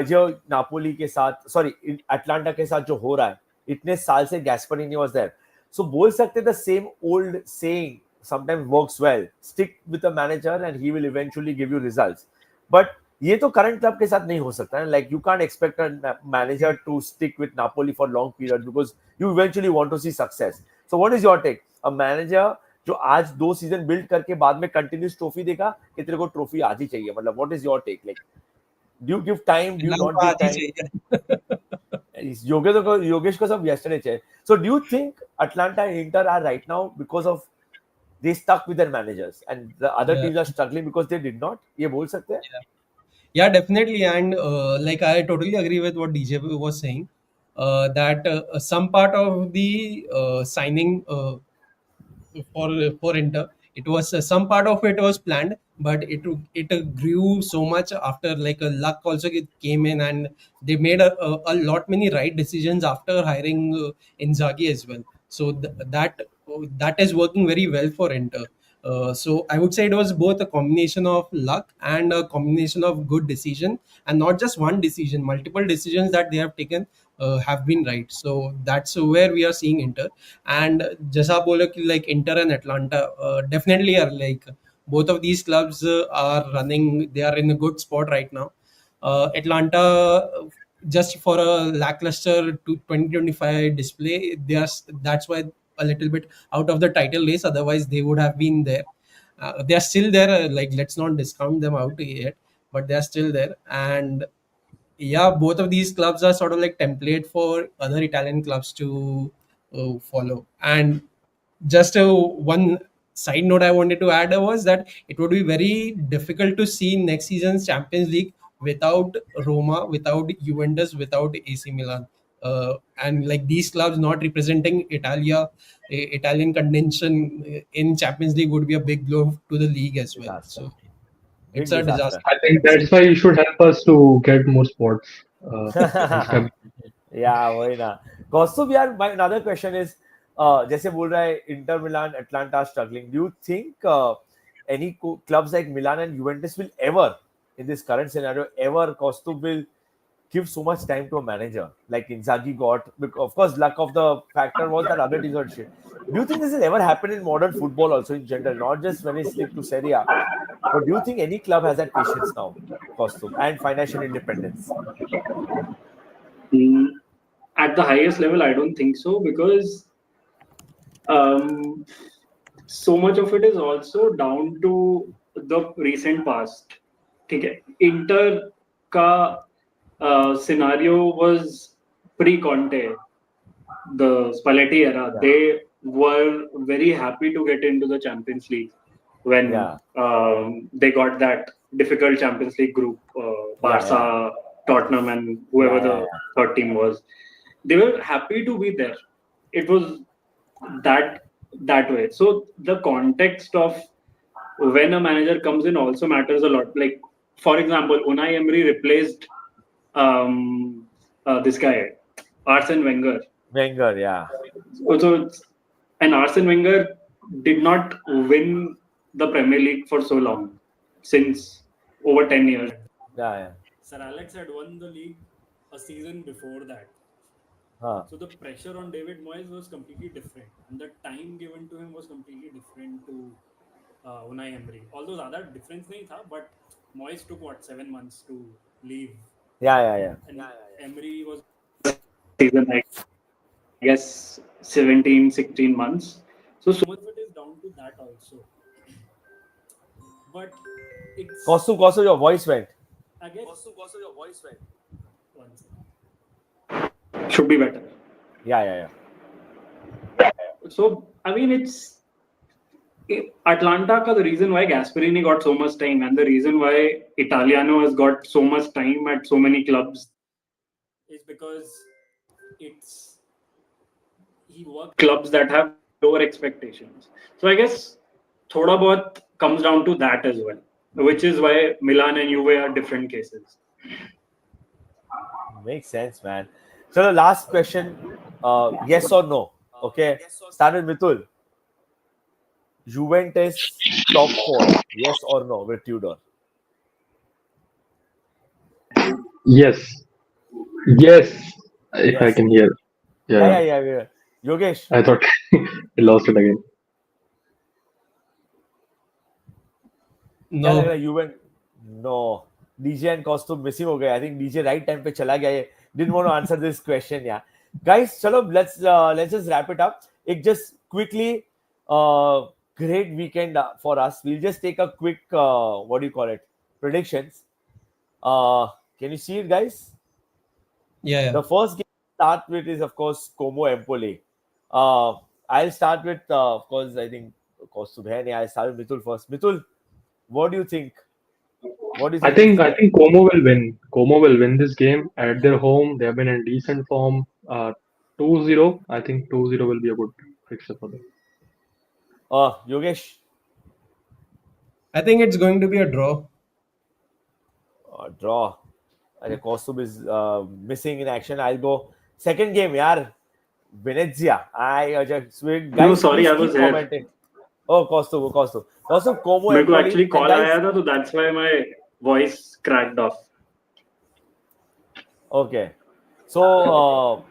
जो Napoli के साथ sorry अटलांटा के साथ जो हो रहा है इतने साल से गैस्परिनी was there, so बोल सकते the same old saying sometimes works well, stick with a manager and he will eventually give you results, but ये तो करंट क्लब के साथ नहीं हो सकता है, like you can't expect a manager to stick with Napoli for long period because you eventually want to see success. So what is your take? A manager जो आज 2 सीजन बिल्ड करके बाद में कंटिन्यूस ट्रॉफी देगा कि तेरे को trophy आज ही चाहिए, मतलब what is your take, like do you give time, do you फिलहाल नॉट तो गिव आज ही टाइम? चाहिए। योगेश को सब yesterday चाहिए. So do you think Atlanta and Inter are right now because of they stuck with their managers and the other Yeah. teams are struggling because they did not? ये बोल सकते हैं? Yeah, definitely. And like I totally agree with what DJ was saying, that some part of the signing for Inter, it was some part of it was planned, but it grew so much after like luck also came in, and they made a lot many right decisions after hiring Inzaghi as well. So that is working very well for Inter. So I would say it was both a combination of luck and a combination of good decision, and not just one decision. Multiple decisions that they have taken have been right. So that's where we are seeing Inter. And जैसा बोले कि like Inter and Atlanta definitely are like both of these clubs are running. They are in a good spot right now. Atlanta, just for a lackluster to 2025 display, that's why a little bit out of the title race. Otherwise, they would have been there. They are still there. Like let's not discount them out yet, but they are still there. And yeah, both of these clubs are sort of like template for other Italian clubs to follow. And just one side note I wanted to add was that it would be very difficult to see next season's Champions League without Roma, without Juventus, without AC Milan. And like these clubs not representing Italian contention in Champions League would be a big blow to the league as well. Disaster. So it's Big a disaster. disaster. I think that's why you should help us to get more spots. Next time. Yeah, वही ना. Kaustubh, यार, my another question is, जैसे बोल रहा है Inter Milan, Atlanta are struggling. Do you think any clubs like Milan and Juventus will ever, in this current scenario, ever Kaustubh will give so much time to a manager like Inzaghi got? Because of course, luck of the factor was that other teams got shit. Do you think this will ever happen in modern football also in general, not just when it's linked to Serie A? But do you think any club has that patience now, Kaustubh, and financial independence? At the highest level, I don't think so, because so much of it is also down to the recent past. Okay, Inter ka scenario was pre-Conte, the Spalletti era. Yeah. They were very happy to get into the Champions League when they got that difficult Champions League group, Barca, Tottenham, and whoever the third team was. They were happy to be there. It was that way. So the context of when a manager comes in also matters a lot. Like, for example, Unai Emery replaced this guy, Arsene Wenger. Wenger, yeah. And Arsene Wenger did not win the Premier League for so long, since over 10 years. Yeah. Sir Alex had won the league a season before that. Huh. So the pressure on David Moyes was completely different, and the time given to him was completely different to Unai Emery. Although ज़्यादा difference नहीं था, but Moyes took 7 months to leave, Yeah. and Emery was season, I guess 17, 16 months. So much of it is down to that also. But it's Kostu, your voice went. I guess one second. Should be better. Yeah. So I mean, it's Atlanta. The reason why Gasperini got so much time, and the reason why Italiano has got so much time at so many clubs, is because he worked clubs that have lower expectations. So I guess thoda bahut comes down to that as well, which is why Milan and Juve are different cases. Makes sense, man. So the last question, yes or no? Okay, start with Mitul. Juventus top 4, yes or no with Tudor? Yes. Yes. If I Yes. can hear. Yeah. Yogesh. I thought I lost it again. क्या लग रहा No. है Juventus? No. DJ and Costume missing हो गए. I think DJ right time पे चला गया. Didn't want to answer this question. Yeah, guys, चलो let's just wrap it up. It just quickly, great weekend for us. We'll just take a quick what do you call it? Predictions. Can you see it, guys? Yeah. The first game to start with is, of course, Como Empoli. I'll start with, of course, I think Costume है नहीं. I'll start with Mitul first. Mitul, what do you think? What do you I think? think Como will win. Como will win this game at their home. They have been in decent form. 2-0. I think 2-0 will be a good fixture for them. Yogesh. I think it's going to be a draw. Draw. And Costume is missing in action. I'll go second game, yaar. Venezia. I just guys. No, sorry, please I was keep here. commenting. Costume. Como मेरे को Empoli. actually call And guys, आया था, so that's why my voice cracked off. okay. So,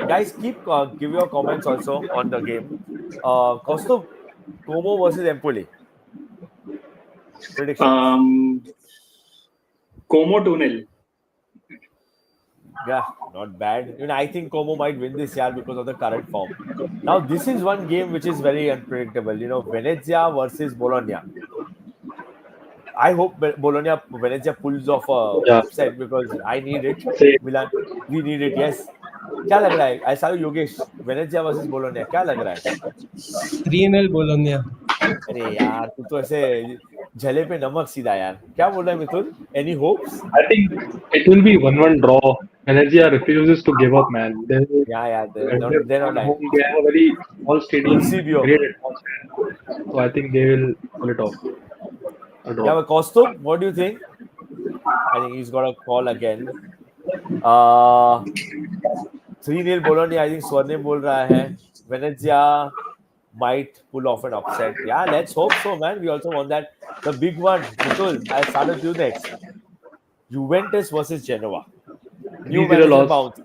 guys, keep give your comments also on the game. Costume, Como versus Empoli. Predictions. Como 2-0. Yeah, not bad. I think Como might win this year because of the current form. Now, this is one game which is very unpredictable. Venezia versus Bologna. I hope Venezia pulls off a upset because I need it. Same. Milan, we need it. Yes. क्या लग रहा है? I saw Yogesh. Venezia versus Bologna. क्या लग रहा है? 3-0 Bologna. अरे यार, तू तो ऐसे झले पे नमक सीधा यार. क्या बोल रहा है मिथुन? Any hopes? I think it will be 1-1 draw. Venezia refuses to give up, man. They're They're not home. They have a very small stadium. CBO. Great atmosphere. So I think they will pull it off. A draw. Yeah, but Costume, what do you think? I think he's got a call again. 3-0 Bologna. I think Swarnim बोल रहा है. Venezia might pull off an upset. Yeah, let's hope so, man. We also want that. The big one, Mitul, I'll start with you next. Juventus versus Genoa. New 3-0 manager loss. bounce.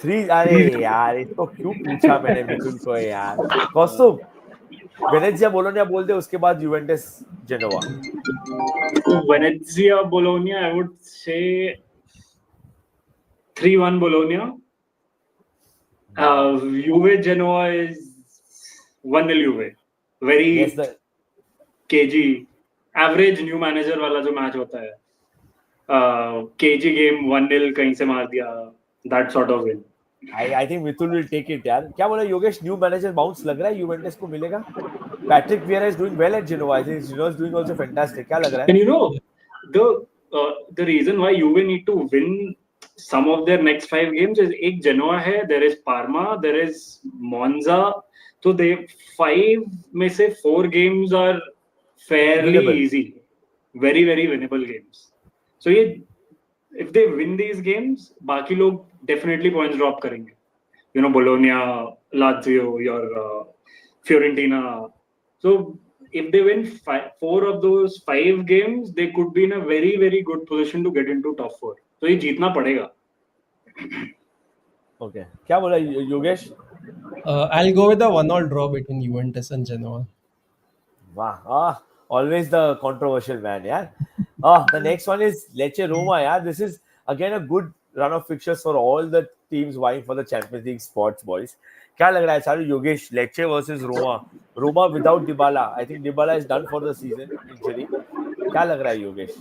3. अरे यार, इसको क्यों पूछा मैंने मिथुन को यार? Costume, Venezia Bologna बोल दे, उसके बाद Juventus Genoa. Venezia Bologna, I would say 3-1 Bologna. Juve Genoa is 1-0 Juve. Very KG, average new manager वाला जो मैच होता है. KG game 1-0 कहीं से मार दिया. That sort of win. I think Mitul will take it, यार. क्या बोला योगेश? New manager bounce लग रहा है Juventus को मिलेगा? Patrick Vieira is doing well at Genoa. I think Genoa is doing also fantastic. क्या लग रहा है? And the reason why Juve need to win some of their next 5 games is एक Genoa है, there is Parma, there is Monza. So they 5 में से 4 games are fairly Winnable. easy, very very winnable games. So if they win these games, बाकी लोग definitely points drop करेंगे. Bologna, Lazio, your Fiorentina. So if they win 4 of those 5 games, they could be in a very, very good position to get into top 4. So ये जीतना पड़ेगा. Okay. क्या बोला Yogesh? I'll go with the 1-1 draw between Juventus and Genoa. Wow. Always the controversial man, yeah. The next one is Lecce Roma, yeah. This is again a good run of fixtures for all the teams vying for the Champions League spots, boys. क्या लग रहा है सारे Yogesh? Lecce versus Roma. Roma without Dybala. I think Dybala is done for the season. Injury. क्या लग रहा है Yogesh?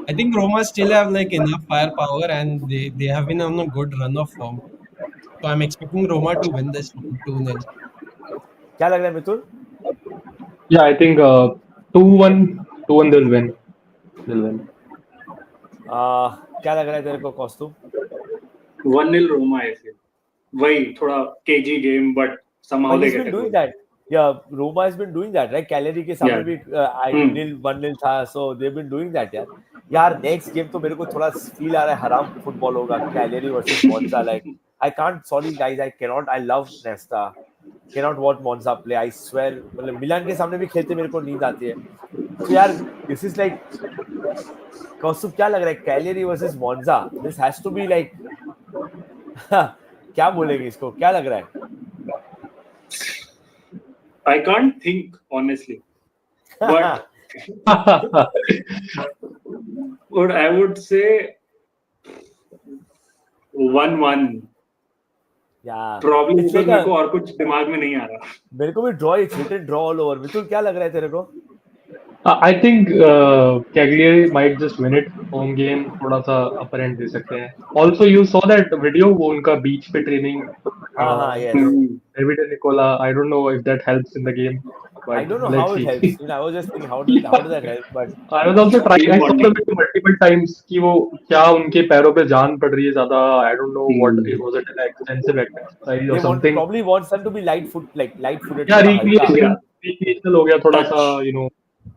I think Roma still have like enough firepower and they have been on a good run of form. So I'm expecting Roma to win this 2-0. क्या लग रहा है मिथुन? Yeah, I think 2-1, 2-1 they'll win. They'll win. क्या लग रहा है तेरे को कॉस्ट्यूम? 1-0 Roma, I feel. वही थोड़ा KG game, but somehow they get doing that. Yeah, Roma has been doing that, right? Cagliari के सामने भी 1-0 था, so they've been doing that, यार. यार next game तो मेरे को थोड़ा feel आ रहा है हराम फुटबॉल होगा. Cagliari versus Monza, like I can't. Sorry guys, I cannot. I love Nesta. Cannot watch Monza play. I swear. मतलब मिलान के सामने भी खेलते मेरे को नींद आती है. तो यार, this is like. कौस्तुभ क्या लग रहा है? Cagliari versus Monza. This has to be like. क्या बोलेंगे इसको? क्या लग रहा है? I can't think honestly, but what I would say 1-1. Yeah. Probably because मेरे को और कुछ दिमाग में नहीं आ रहा. मेरे को भी draw is hit and draw all over. मिथुन क्या लग रहा है तेरे को? I think Cagliari might just win it. Home game थोड़ा सा upper end दे सकते हैं. Also, you saw that video वो उनका beach पे training. Yes. David and Nicola. I don't know if that helps in the game. But I don't know how it helps. You know, I was just thinking how does that help? But I was also trying. I saw the video multiple times कि वो क्या उनके पैरों पे जान पड़ रही है ज़्यादा. I don't know what it was. It an extensive exercise or something. Probably wants them to be light-footed. Yeah, recreational हो गया थोड़ा सा, you know.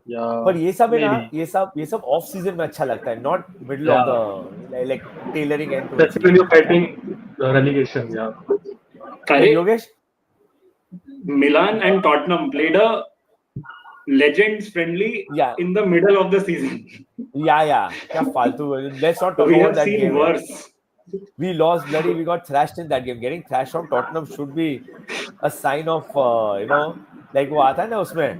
पर ये सब है ना, ये सब ऑफ सीजन में अच्छा लगता है, not middle of the like tailoring and to That's when you're fighting relegation, अरे Yogesh, Milan and Tottenham played a legends friendly in the middle of the season. क्या फालतू. Let's not talk about that game. Worse. We lost bloody. We got thrashed in that game. Getting thrashed from Tottenham should be a sign of you know, like वो आता है ना उसमें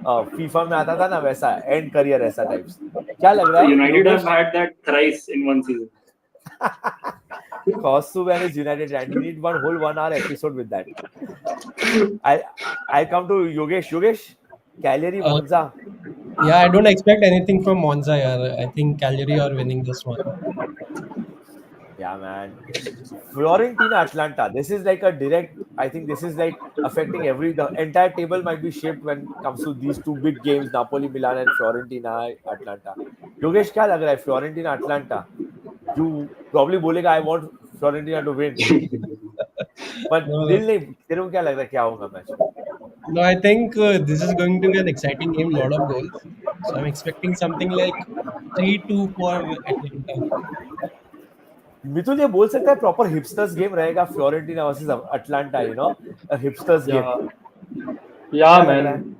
FIFA में आता था ना वैसा end career ऐसा types. क्या लग रहा है? United have had that thrice in one season. Kostu and his United, and we need one whole 1 hour episode with that. I come to Yogesh. Yogesh, Cagliari, Monza. Yeah, I don't expect anything from Monza. I think Cagliari are winning this one. Yeah, man. Fiorentina, Atlanta. This is like a direct. I think this is like affecting the entire table might be shaped when it comes to these two big games: Napoli, Milan, and Fiorentina, Atlanta. Yogesh, क्या लग रहा है? Fiorentina, Atlanta. You probably बोलेगा I want Fiorentina to win. But दिल नहीं. तेरे को क्या लग रहा है क्या होगा match? No, I think this is going to be an exciting game, lot of goals. So I'm expecting something like 3-2 for Atlanta. Mithun ये बोल सकता है प्रॉपर हिपस्टर्स गेम रहेगा Fiorentina versus Atlanta, you know, a hipsters game. Yeah, man.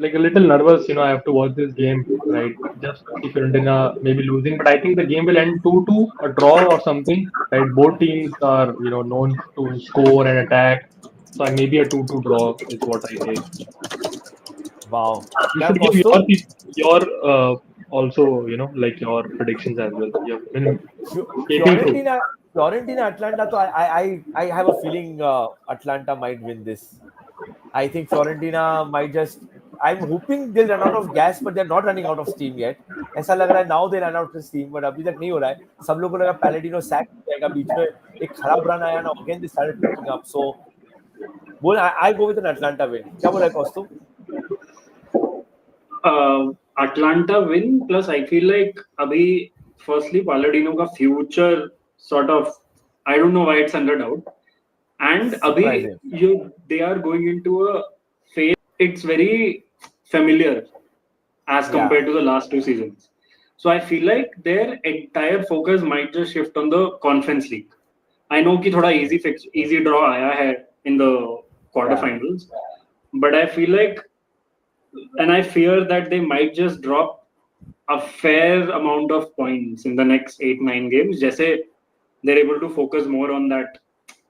Like a little nervous, you know. I have to watch this game, right? Just see Fiorentina maybe losing, but I think the game will end 2-2, a draw or something, right? Both teams are, you know, known to score and attack, so maybe a 2-2 draw is what I say. Wow. You should give your also, you know, like your predictions as well. You have been Fiorentina, Atlanta. So I have a feeling Atlanta might win this. I think Fiorentina might just. I'm hoping they'll run out of gas, but they're not running out of steam yet. ऐसा लग रहा है now they run out of steam, but अभी तक नहीं हो रहा है. सब लोगों को लगा Palladino sack हो जाएगा, बीच में एक खराब रन आया ना, again they started picking up. So, बोल I go with an Atlanta win. क्या बोला कौस्तुभ? Atlanta win, plus I feel like अभी firstly Palladino का future sort of, I don't know why it's under doubt, and अभी they are going into a phase. It's very familiar as compared to the last 2 seasons. So I feel like their entire focus might just shift on the Conference League. I know कि थोड़ा easy draw आया है in the quarterfinals, but I feel like and I fear that they might just drop a fair amount of points in the next 8-9 games. Just say they're able to focus more on that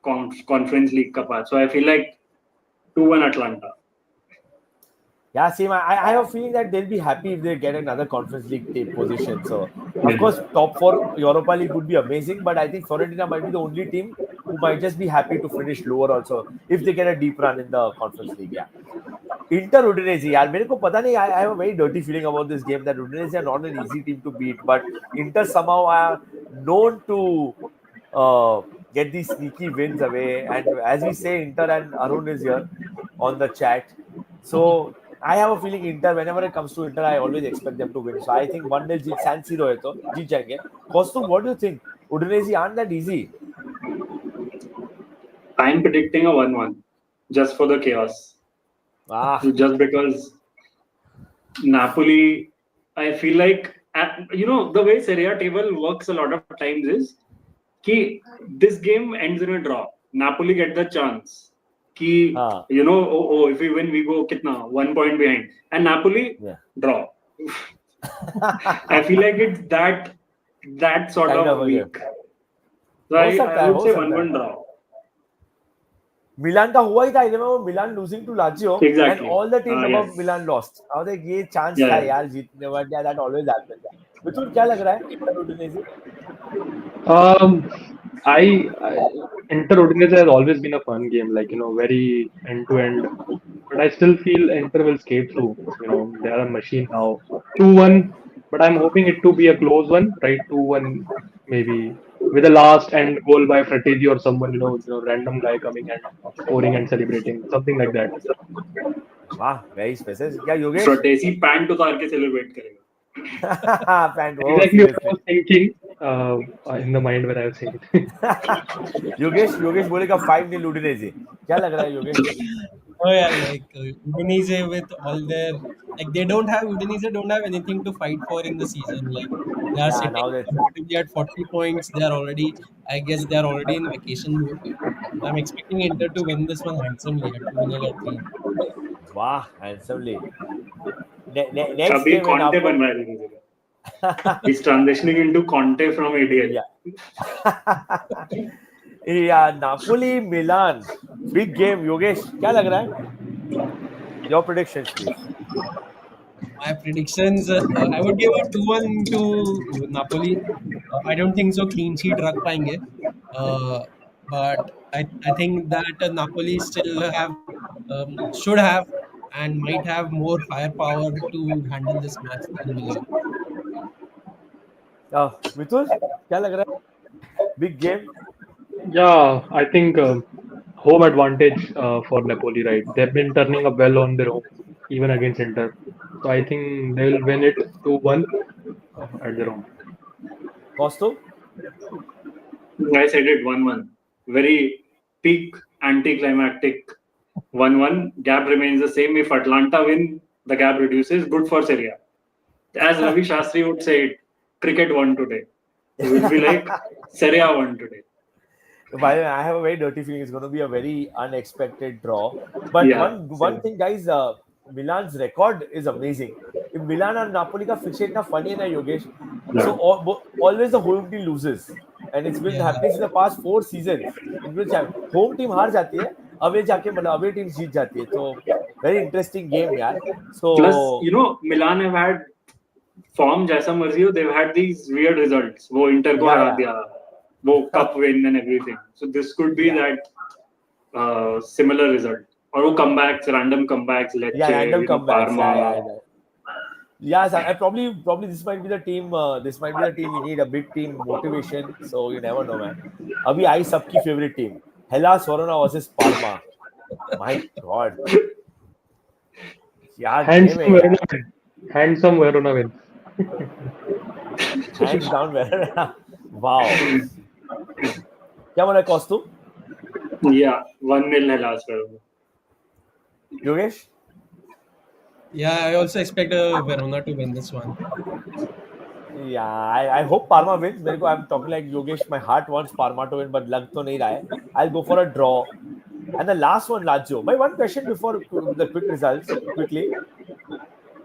conference league ka part. So I feel like 2-1 Atlanta. Yeah, same. I have a feeling that they'll be happy if they get another Conference League position. So, of course, top 4 Europa League would be amazing, but I think Fiorentina might be the only team who might just be happy to finish lower also if they get a deep run in the Conference League. Yeah. Inter Udinese, यार मेरे को पता नहीं. I have a very dirty feeling about this game that Udinese are not an easy team to beat, but Inter somehow are known to get these sneaky wins away. And as we say, Inter, and Arun is here on the chat. So I have a feeling Inter, whenever it comes to Inter, I always expect them to win. So I think 1-0 Jeet San Siro है तो जीत जाएंगे. Kostum, what do you think? Udinese aren't that easy. I'm predicting a 1-1 just for the chaos. Just because Napoli, I feel like, the way Serie table works a lot of times is कि this game ends in a draw. Napoli get the chance. If we win, we go kitna 1 point behind, and Napoli draw. I feel like it's that sort kind of week. So I would say 1-1 draw. Milan का हुआ ही था. I remember Milan losing to Lazio, exactly. And all the teams above yes. Milan lost. I was like, ये chance था यार जीतने वाला. Yeah, that always happens. मिथुन क्या लग रहा है Inter Udinese? Inter Udinese has always been a fun game, like very end to end. But I still feel Inter will skate through. They are a machine now. 2-1, but I'm hoping it to be a close one, right? 2-1 maybe, with a last end goal by Fratesi or someone, random guy coming and scoring and celebrating, something like that. Wow, very specific. Yeah, Yogesh? Fratesi pant उतार के celebrate करेगा. Exactly what I was thinking in the mind when I was saying it. Yogesh बोलेगा 5-0 Udinese. क्या लग रहा है Yogesh? Oh yeah, like Udinese with all their Udinese don't have anything to fight for in the season. Like they are sitting comfortably at 40 points. I guess they are already in vacation mode. I'm expecting Inter to win this one handsomely at 2-0 or 3. Wow, handsomely. Next Abhi game Conte बन रहा है. He's transitioning into Conte from ADL. Yeah, Napoli, Milan, big game. Yogesh, क्या लग रहा है? Your predictions, please. My predictions, I would give a 2-1 to Napoli. I don't think so clean sheet रख पाएंगे. But I think that Napoli still should have and might have more firepower to handle this match than Milan. Mithun, क्या लग रहा है? Big game. Yeah, I think home advantage for Napoli, right? They've been turning up well on their own, even against Inter. So I think they'll win it 2-1 at their home. Costo? I said it 1-1. Very peak anticlimactic 1-1. Gap remains the same. If Atlanta win, the gap reduces. Good for Serie. As Ravi Shastri would say it, cricket won today. It will be like Serie won today. By the way, I have a very dirty feeling it's going to be a very unexpected draw. But one thing, guys, Milan's record is amazing. If Milan and Napoli ka fixate na funny na Yogesh. So always the home team loses. And it's been happening in the past 4 seasons. Home team हार जाती है, away जाके मतलब away team जीत जाती है. So very interesting game, यार. So plus, Milan have had form जैसा मर्जी हो, they've had these weird results. वो Inter को हरा दिया, वो cup win and everything. So this could be that similar result. Or वो comebacks, random comebacks, random comebacks. Parma. Yes, and probably this might be the team. This might be the team we need, a big team motivation. So you never know, man. Abhi I सबकी favorite team. Hellas Verona versus Parma. My God. Handsome Verona win. Hands down Verona. Wow. क्या बोला Costu? Yeah, 1-0 Hellas Verona. Yogesh? Yeah, I also expect Verona to win this one. Yeah, I hope Parma wins. I'm talking like Yogesh. My heart wants Parma to win, but lag to nahi raha hai. I'll go for a draw. And the last one, Lazio. My one question before the quick results, quickly.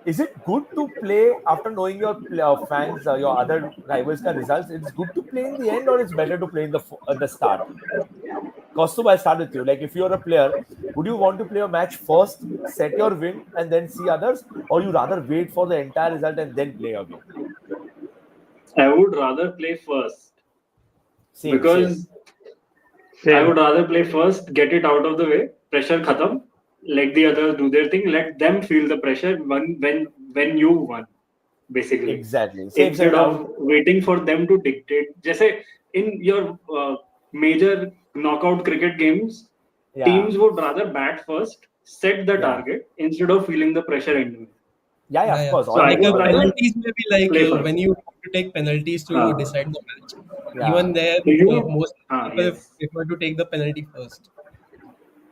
is it good to play after knowing your fans, your other rivals' results? It's good to play in the end, or it's better to play in the start? Kaustubh, I'll start with you. Like, if you're a player, would you want to play a match first, set your win, and then see others, or you rather wait for the entire result and then play your game? I would rather play first Same. because I would rather play first, get it out of the way, pressure khatam, let the others do their thing, let them feel the pressure when you won, basically. Exactly. Instead of waiting for them to dictate. Just in your major knockout cricket games, teams would rather bat first, set the target instead of feeling the pressure into it. Yeah, of course. So I would rather penalties may be like play first. when you have to take penalties to decide the match. Even there, most people prefer to take the penalty first.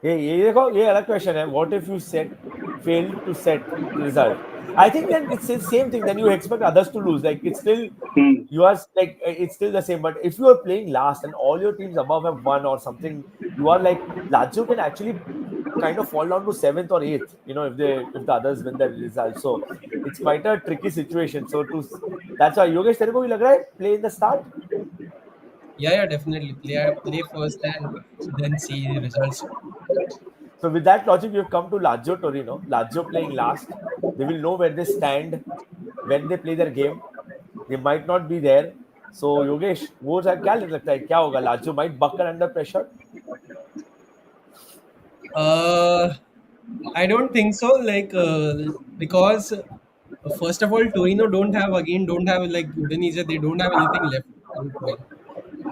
ये अलग question है. What if you failed to set result? I think then it's the same thing. Then you expect others to lose. Like, it's still you are like it's still the same. But if you are playing last and all your teams above have won or something, you are like Lazio can actually kind of fall down to 7th or 8th. You know, if the others win the result. So it's quite a tricky situation. So that's why Yogesh, तेरे को भी लग रहा है play in the start? Yeah, definitely play first and then see the results. So with that logic, you've come to Lazio Torino. Lazio playing last. They will know where they stand when they play their game. They might not be there. So Yogesh, वो क्या लगता है क्या होगा? Lazio might buckle under pressure. I don't think so. Like because first of all, Torino don't have like Udinese. They don't have anything left to root for.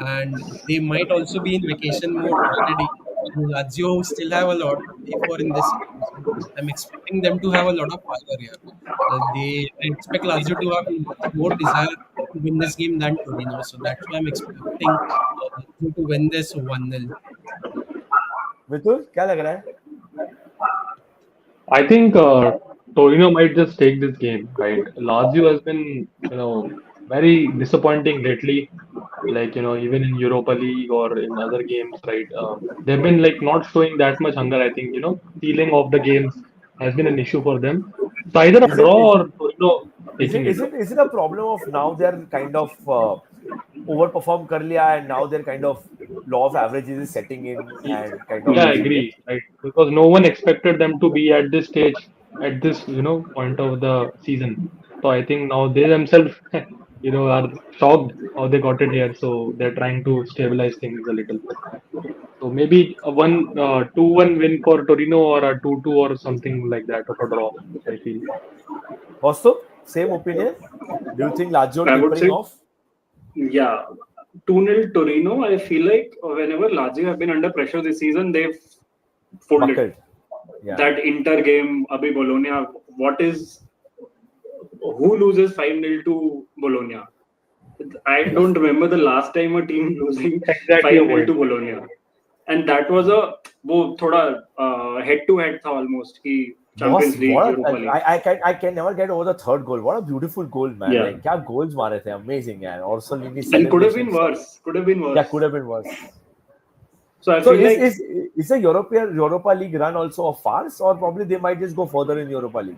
And they might also be in vacation mode already. Lazio still have a lot to play for in this season. So I'm expecting them to have a lot of fire here. I expect Lazio to have much more desire to win this game than Torino. So that's why I'm expecting Lazio to win this 1-0. Vitul, क्या लग रहा है? I think Torino might just take this game, right? Lazio has been, very disappointing lately. Like, even in Europa League or in other games, right? They've been like not showing that much hunger. I think, feeling of the games has been an issue for them. So either a draw or Torino taking it. Is it a problem of now they're kind of overperform कर लिया and now they're kind of law of averages is setting in and kind of I agree, right? Because no one expected them to be at this stage, at this point of the season. So I think now they themselves, are shocked how they got it here. So they're trying to stabilize things a little. So maybe a 2-1 win for Torino or a 2-2 or something like that, or a draw, I feel. Also, same opinion. Do you think Lazio tapering off? Yeah, 2-0 Torino. I feel like whenever Lazio have been under pressure this season, they've folded. That Inter game, Abhi Bologna. Who loses 5-0 to Bologna? I don't remember the last time a team losing 5-0 to Bologna. And that was वो थोड़ा head-to-head था almost कि Champions League, Europa League. I can never get over the third goal. What a beautiful goal, man! Yeah. Like, क्या goals मारे थे, amazing, man. Also, and could have been worse. Yeah, could have been worse. So I feel like is the Europa League run also a farce, or probably they might just go further in Europa League?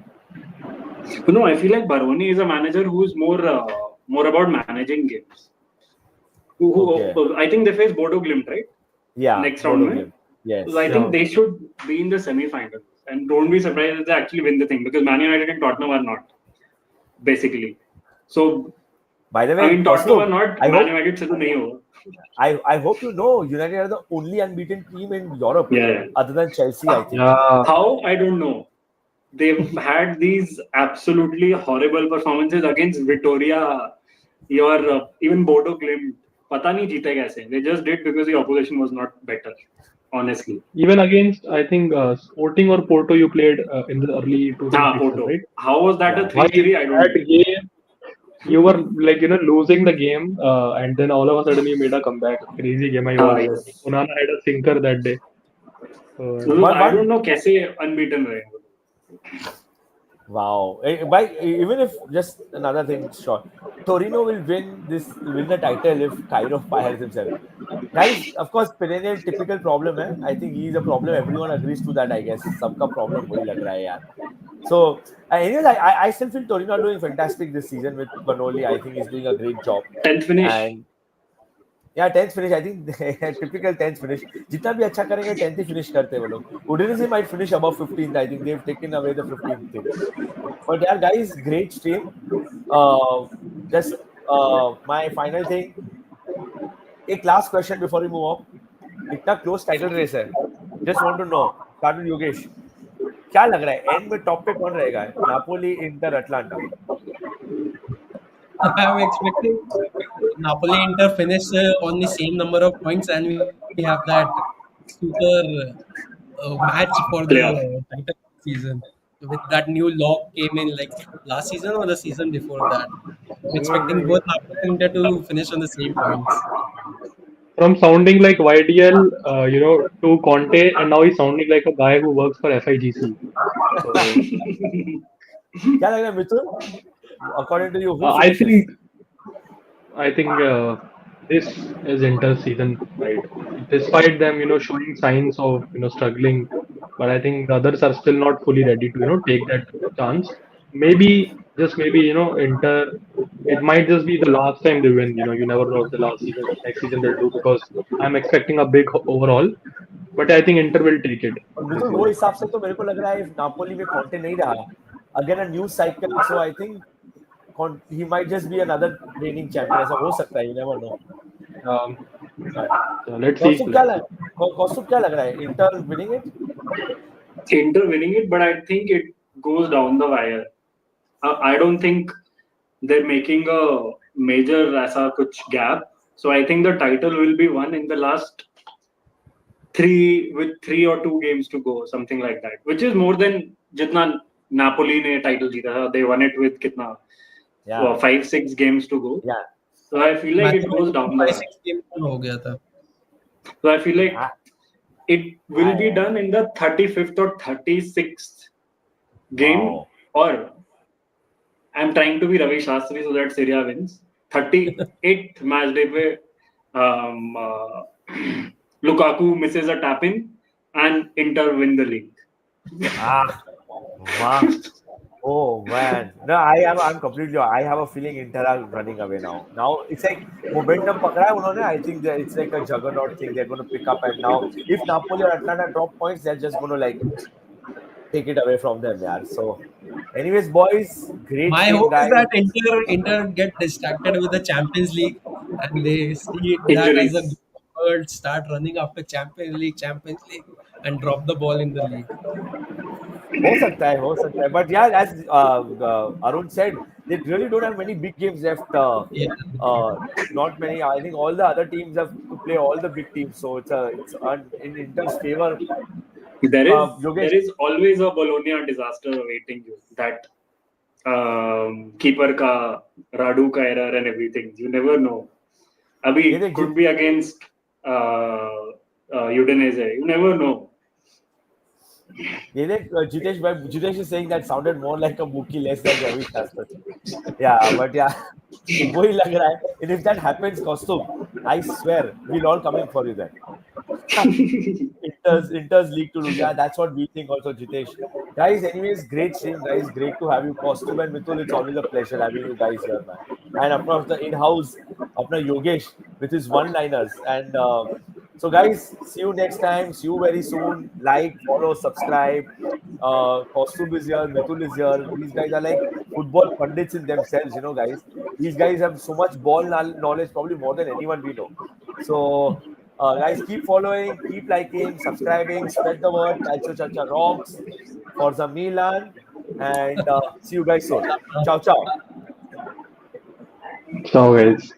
No, I feel like Baroni is a manager who's more about managing games. I think they face Bodo Glimt, right? Yeah. Next round, right? Yes. So I think they should be in the semi-finals. And don't be surprised if they actually win the thing, because Man United and Tottenham are not, basically. So, by the way, I mean, Tottenham are not. Man United se to nahi hoga. I hope you know United are the only unbeaten team in Europe, other than Chelsea, I think. How? I don't know. They've had these absolutely horrible performances against Vitoria, even Bodo Glimt. Pata nahi jeete kaise. They just did because the opposition was not better. Honestly, even against I think Sporting or Porto, you played in the early 2000s, Porto. Right? How was that a 3-3? I don't know. That game, you were like losing the game, and then all of a sudden you made a comeback. Crazy game I was. Yes. Onana had a sinker that day. I don't know कैसे unbeaten रहे. Wow. Even if just another thing, sure. Torino will win the title if Cairo fires himself. Guys, of course, perennial typical problem है. I think he is a problem. Everyone agrees to that, I guess. सबका problem वही लग रहा है यार. So, anyways, I still feel Torino are doing fantastic this season with Banoli. I think he's doing a great job. 10th finish. And yeah, 10th finish. I think typical 10th finish. जितना भी अच्छा करेंगे 10th ही finish करते हैं वो लोग. Udinese might finish above 15th. I think they've taken away the 15th thing. But yeah, guys, great stream. Just my final thing. एक last question before we move on. इतना close title race है. Just want to know. Start with Yogesh. क्या लग रहा है and में top पे कौन रहेगा? Napoli, inter, Atlanta. I'm expecting Napoli Inter finish on the same number of points, and we have that super match for the Playoff. title season with that new lock came in like last season or the season before that. I'm expecting both Napoli and Inter to finish on the same points. From sounding like YDL, to Conte, and now he's sounding like a guy who works for FIGC. So, क्या लग रहा है मिथुन? According to you, who I finishes? think this is Inter season, right? Despite them, showing signs of struggling, but I think the others are still not fully ready to take that chance. Maybe just maybe Inter. It might just be the last time they win. You never know if the last season, next season they'll do because I'm expecting a big overall. But I think Inter will take it. मिथुन वो हिसाब से तो मेरे को लग रहा है Napoli में कॉन्टे नहीं रहा. Again a new cycle, so I think he might just be another reigning champion. ऐसा हो सकता है, you never know. So let's see. कौस्तुभ क्या लग रहा है? Inter winning it? Inter winning it, but I think it goes down the wire. I don't think they're making a major ऐसा कुछ gap. So I think the title will be won in the last 3 or 2 games to go, something like that, which is more than जितना Napoli ने title जीता था. They won it with कितना 5-6 games to go. Yeah. So I feel like it goes down the wire. 5-6 games हो गया था. So I feel like it will be done in the 35th or 36th game. Wow. Or I'm trying to be Ravi Shastri so that Serie wins. 38th match day पे Lukaku misses a tap in and Inter win the league. Wow. Oh man, no, I'm completely. I have a feeling Inter are running away now. Now it's like momentum पकड़ा है उन्होंने. I think that it's like a juggernaut thing. They're going to pick up, and now if Napoli or Atlanta drop points, they're just going to like take it away from them, yeah. So, anyways, boys, great. My hope guys. is that Inter get distracted with the Champions League and they see that as a good start running after Champions League, and drop the ball in the league. हो सकता है. But yeah, as Arun said, they really don't have many big games left. Not many. I think all the other teams have to play all the big teams, so it's in Inter's favor. There is always a Bologna disaster awaiting you. That keeper ka Radu ka error and everything. You never know. Abhi could be against Udinese. You never know. Jitesh is saying that sounded more like a Mookie less than Ravi Shastri. Yeah, but yeah, वही लग रहा है. And if that happens, Kaustubh, I swear we'll all come in for you then. Inter's league to lose. Yeah, that's what we think also, Jitesh. Guys, anyways, great stream, guys. Great to have you, Kaustubh and Mithul. It's always a pleasure having you guys here, man. And of course, the in-house, apna Yogesh with his one-liners. And so, guys, see you next time. See you very soon. Like, follow, subscribe. Kaustubh is here. Mithul is here. These guys are like football pundits in themselves, guys. These guys have so much ball knowledge, probably more than anyone we know. So, guys, keep following, keep liking, subscribing, spread the word. Calcio Chacha rocks. Forza Milan. And see you guys soon. Ciao, ciao. Ciao, guys.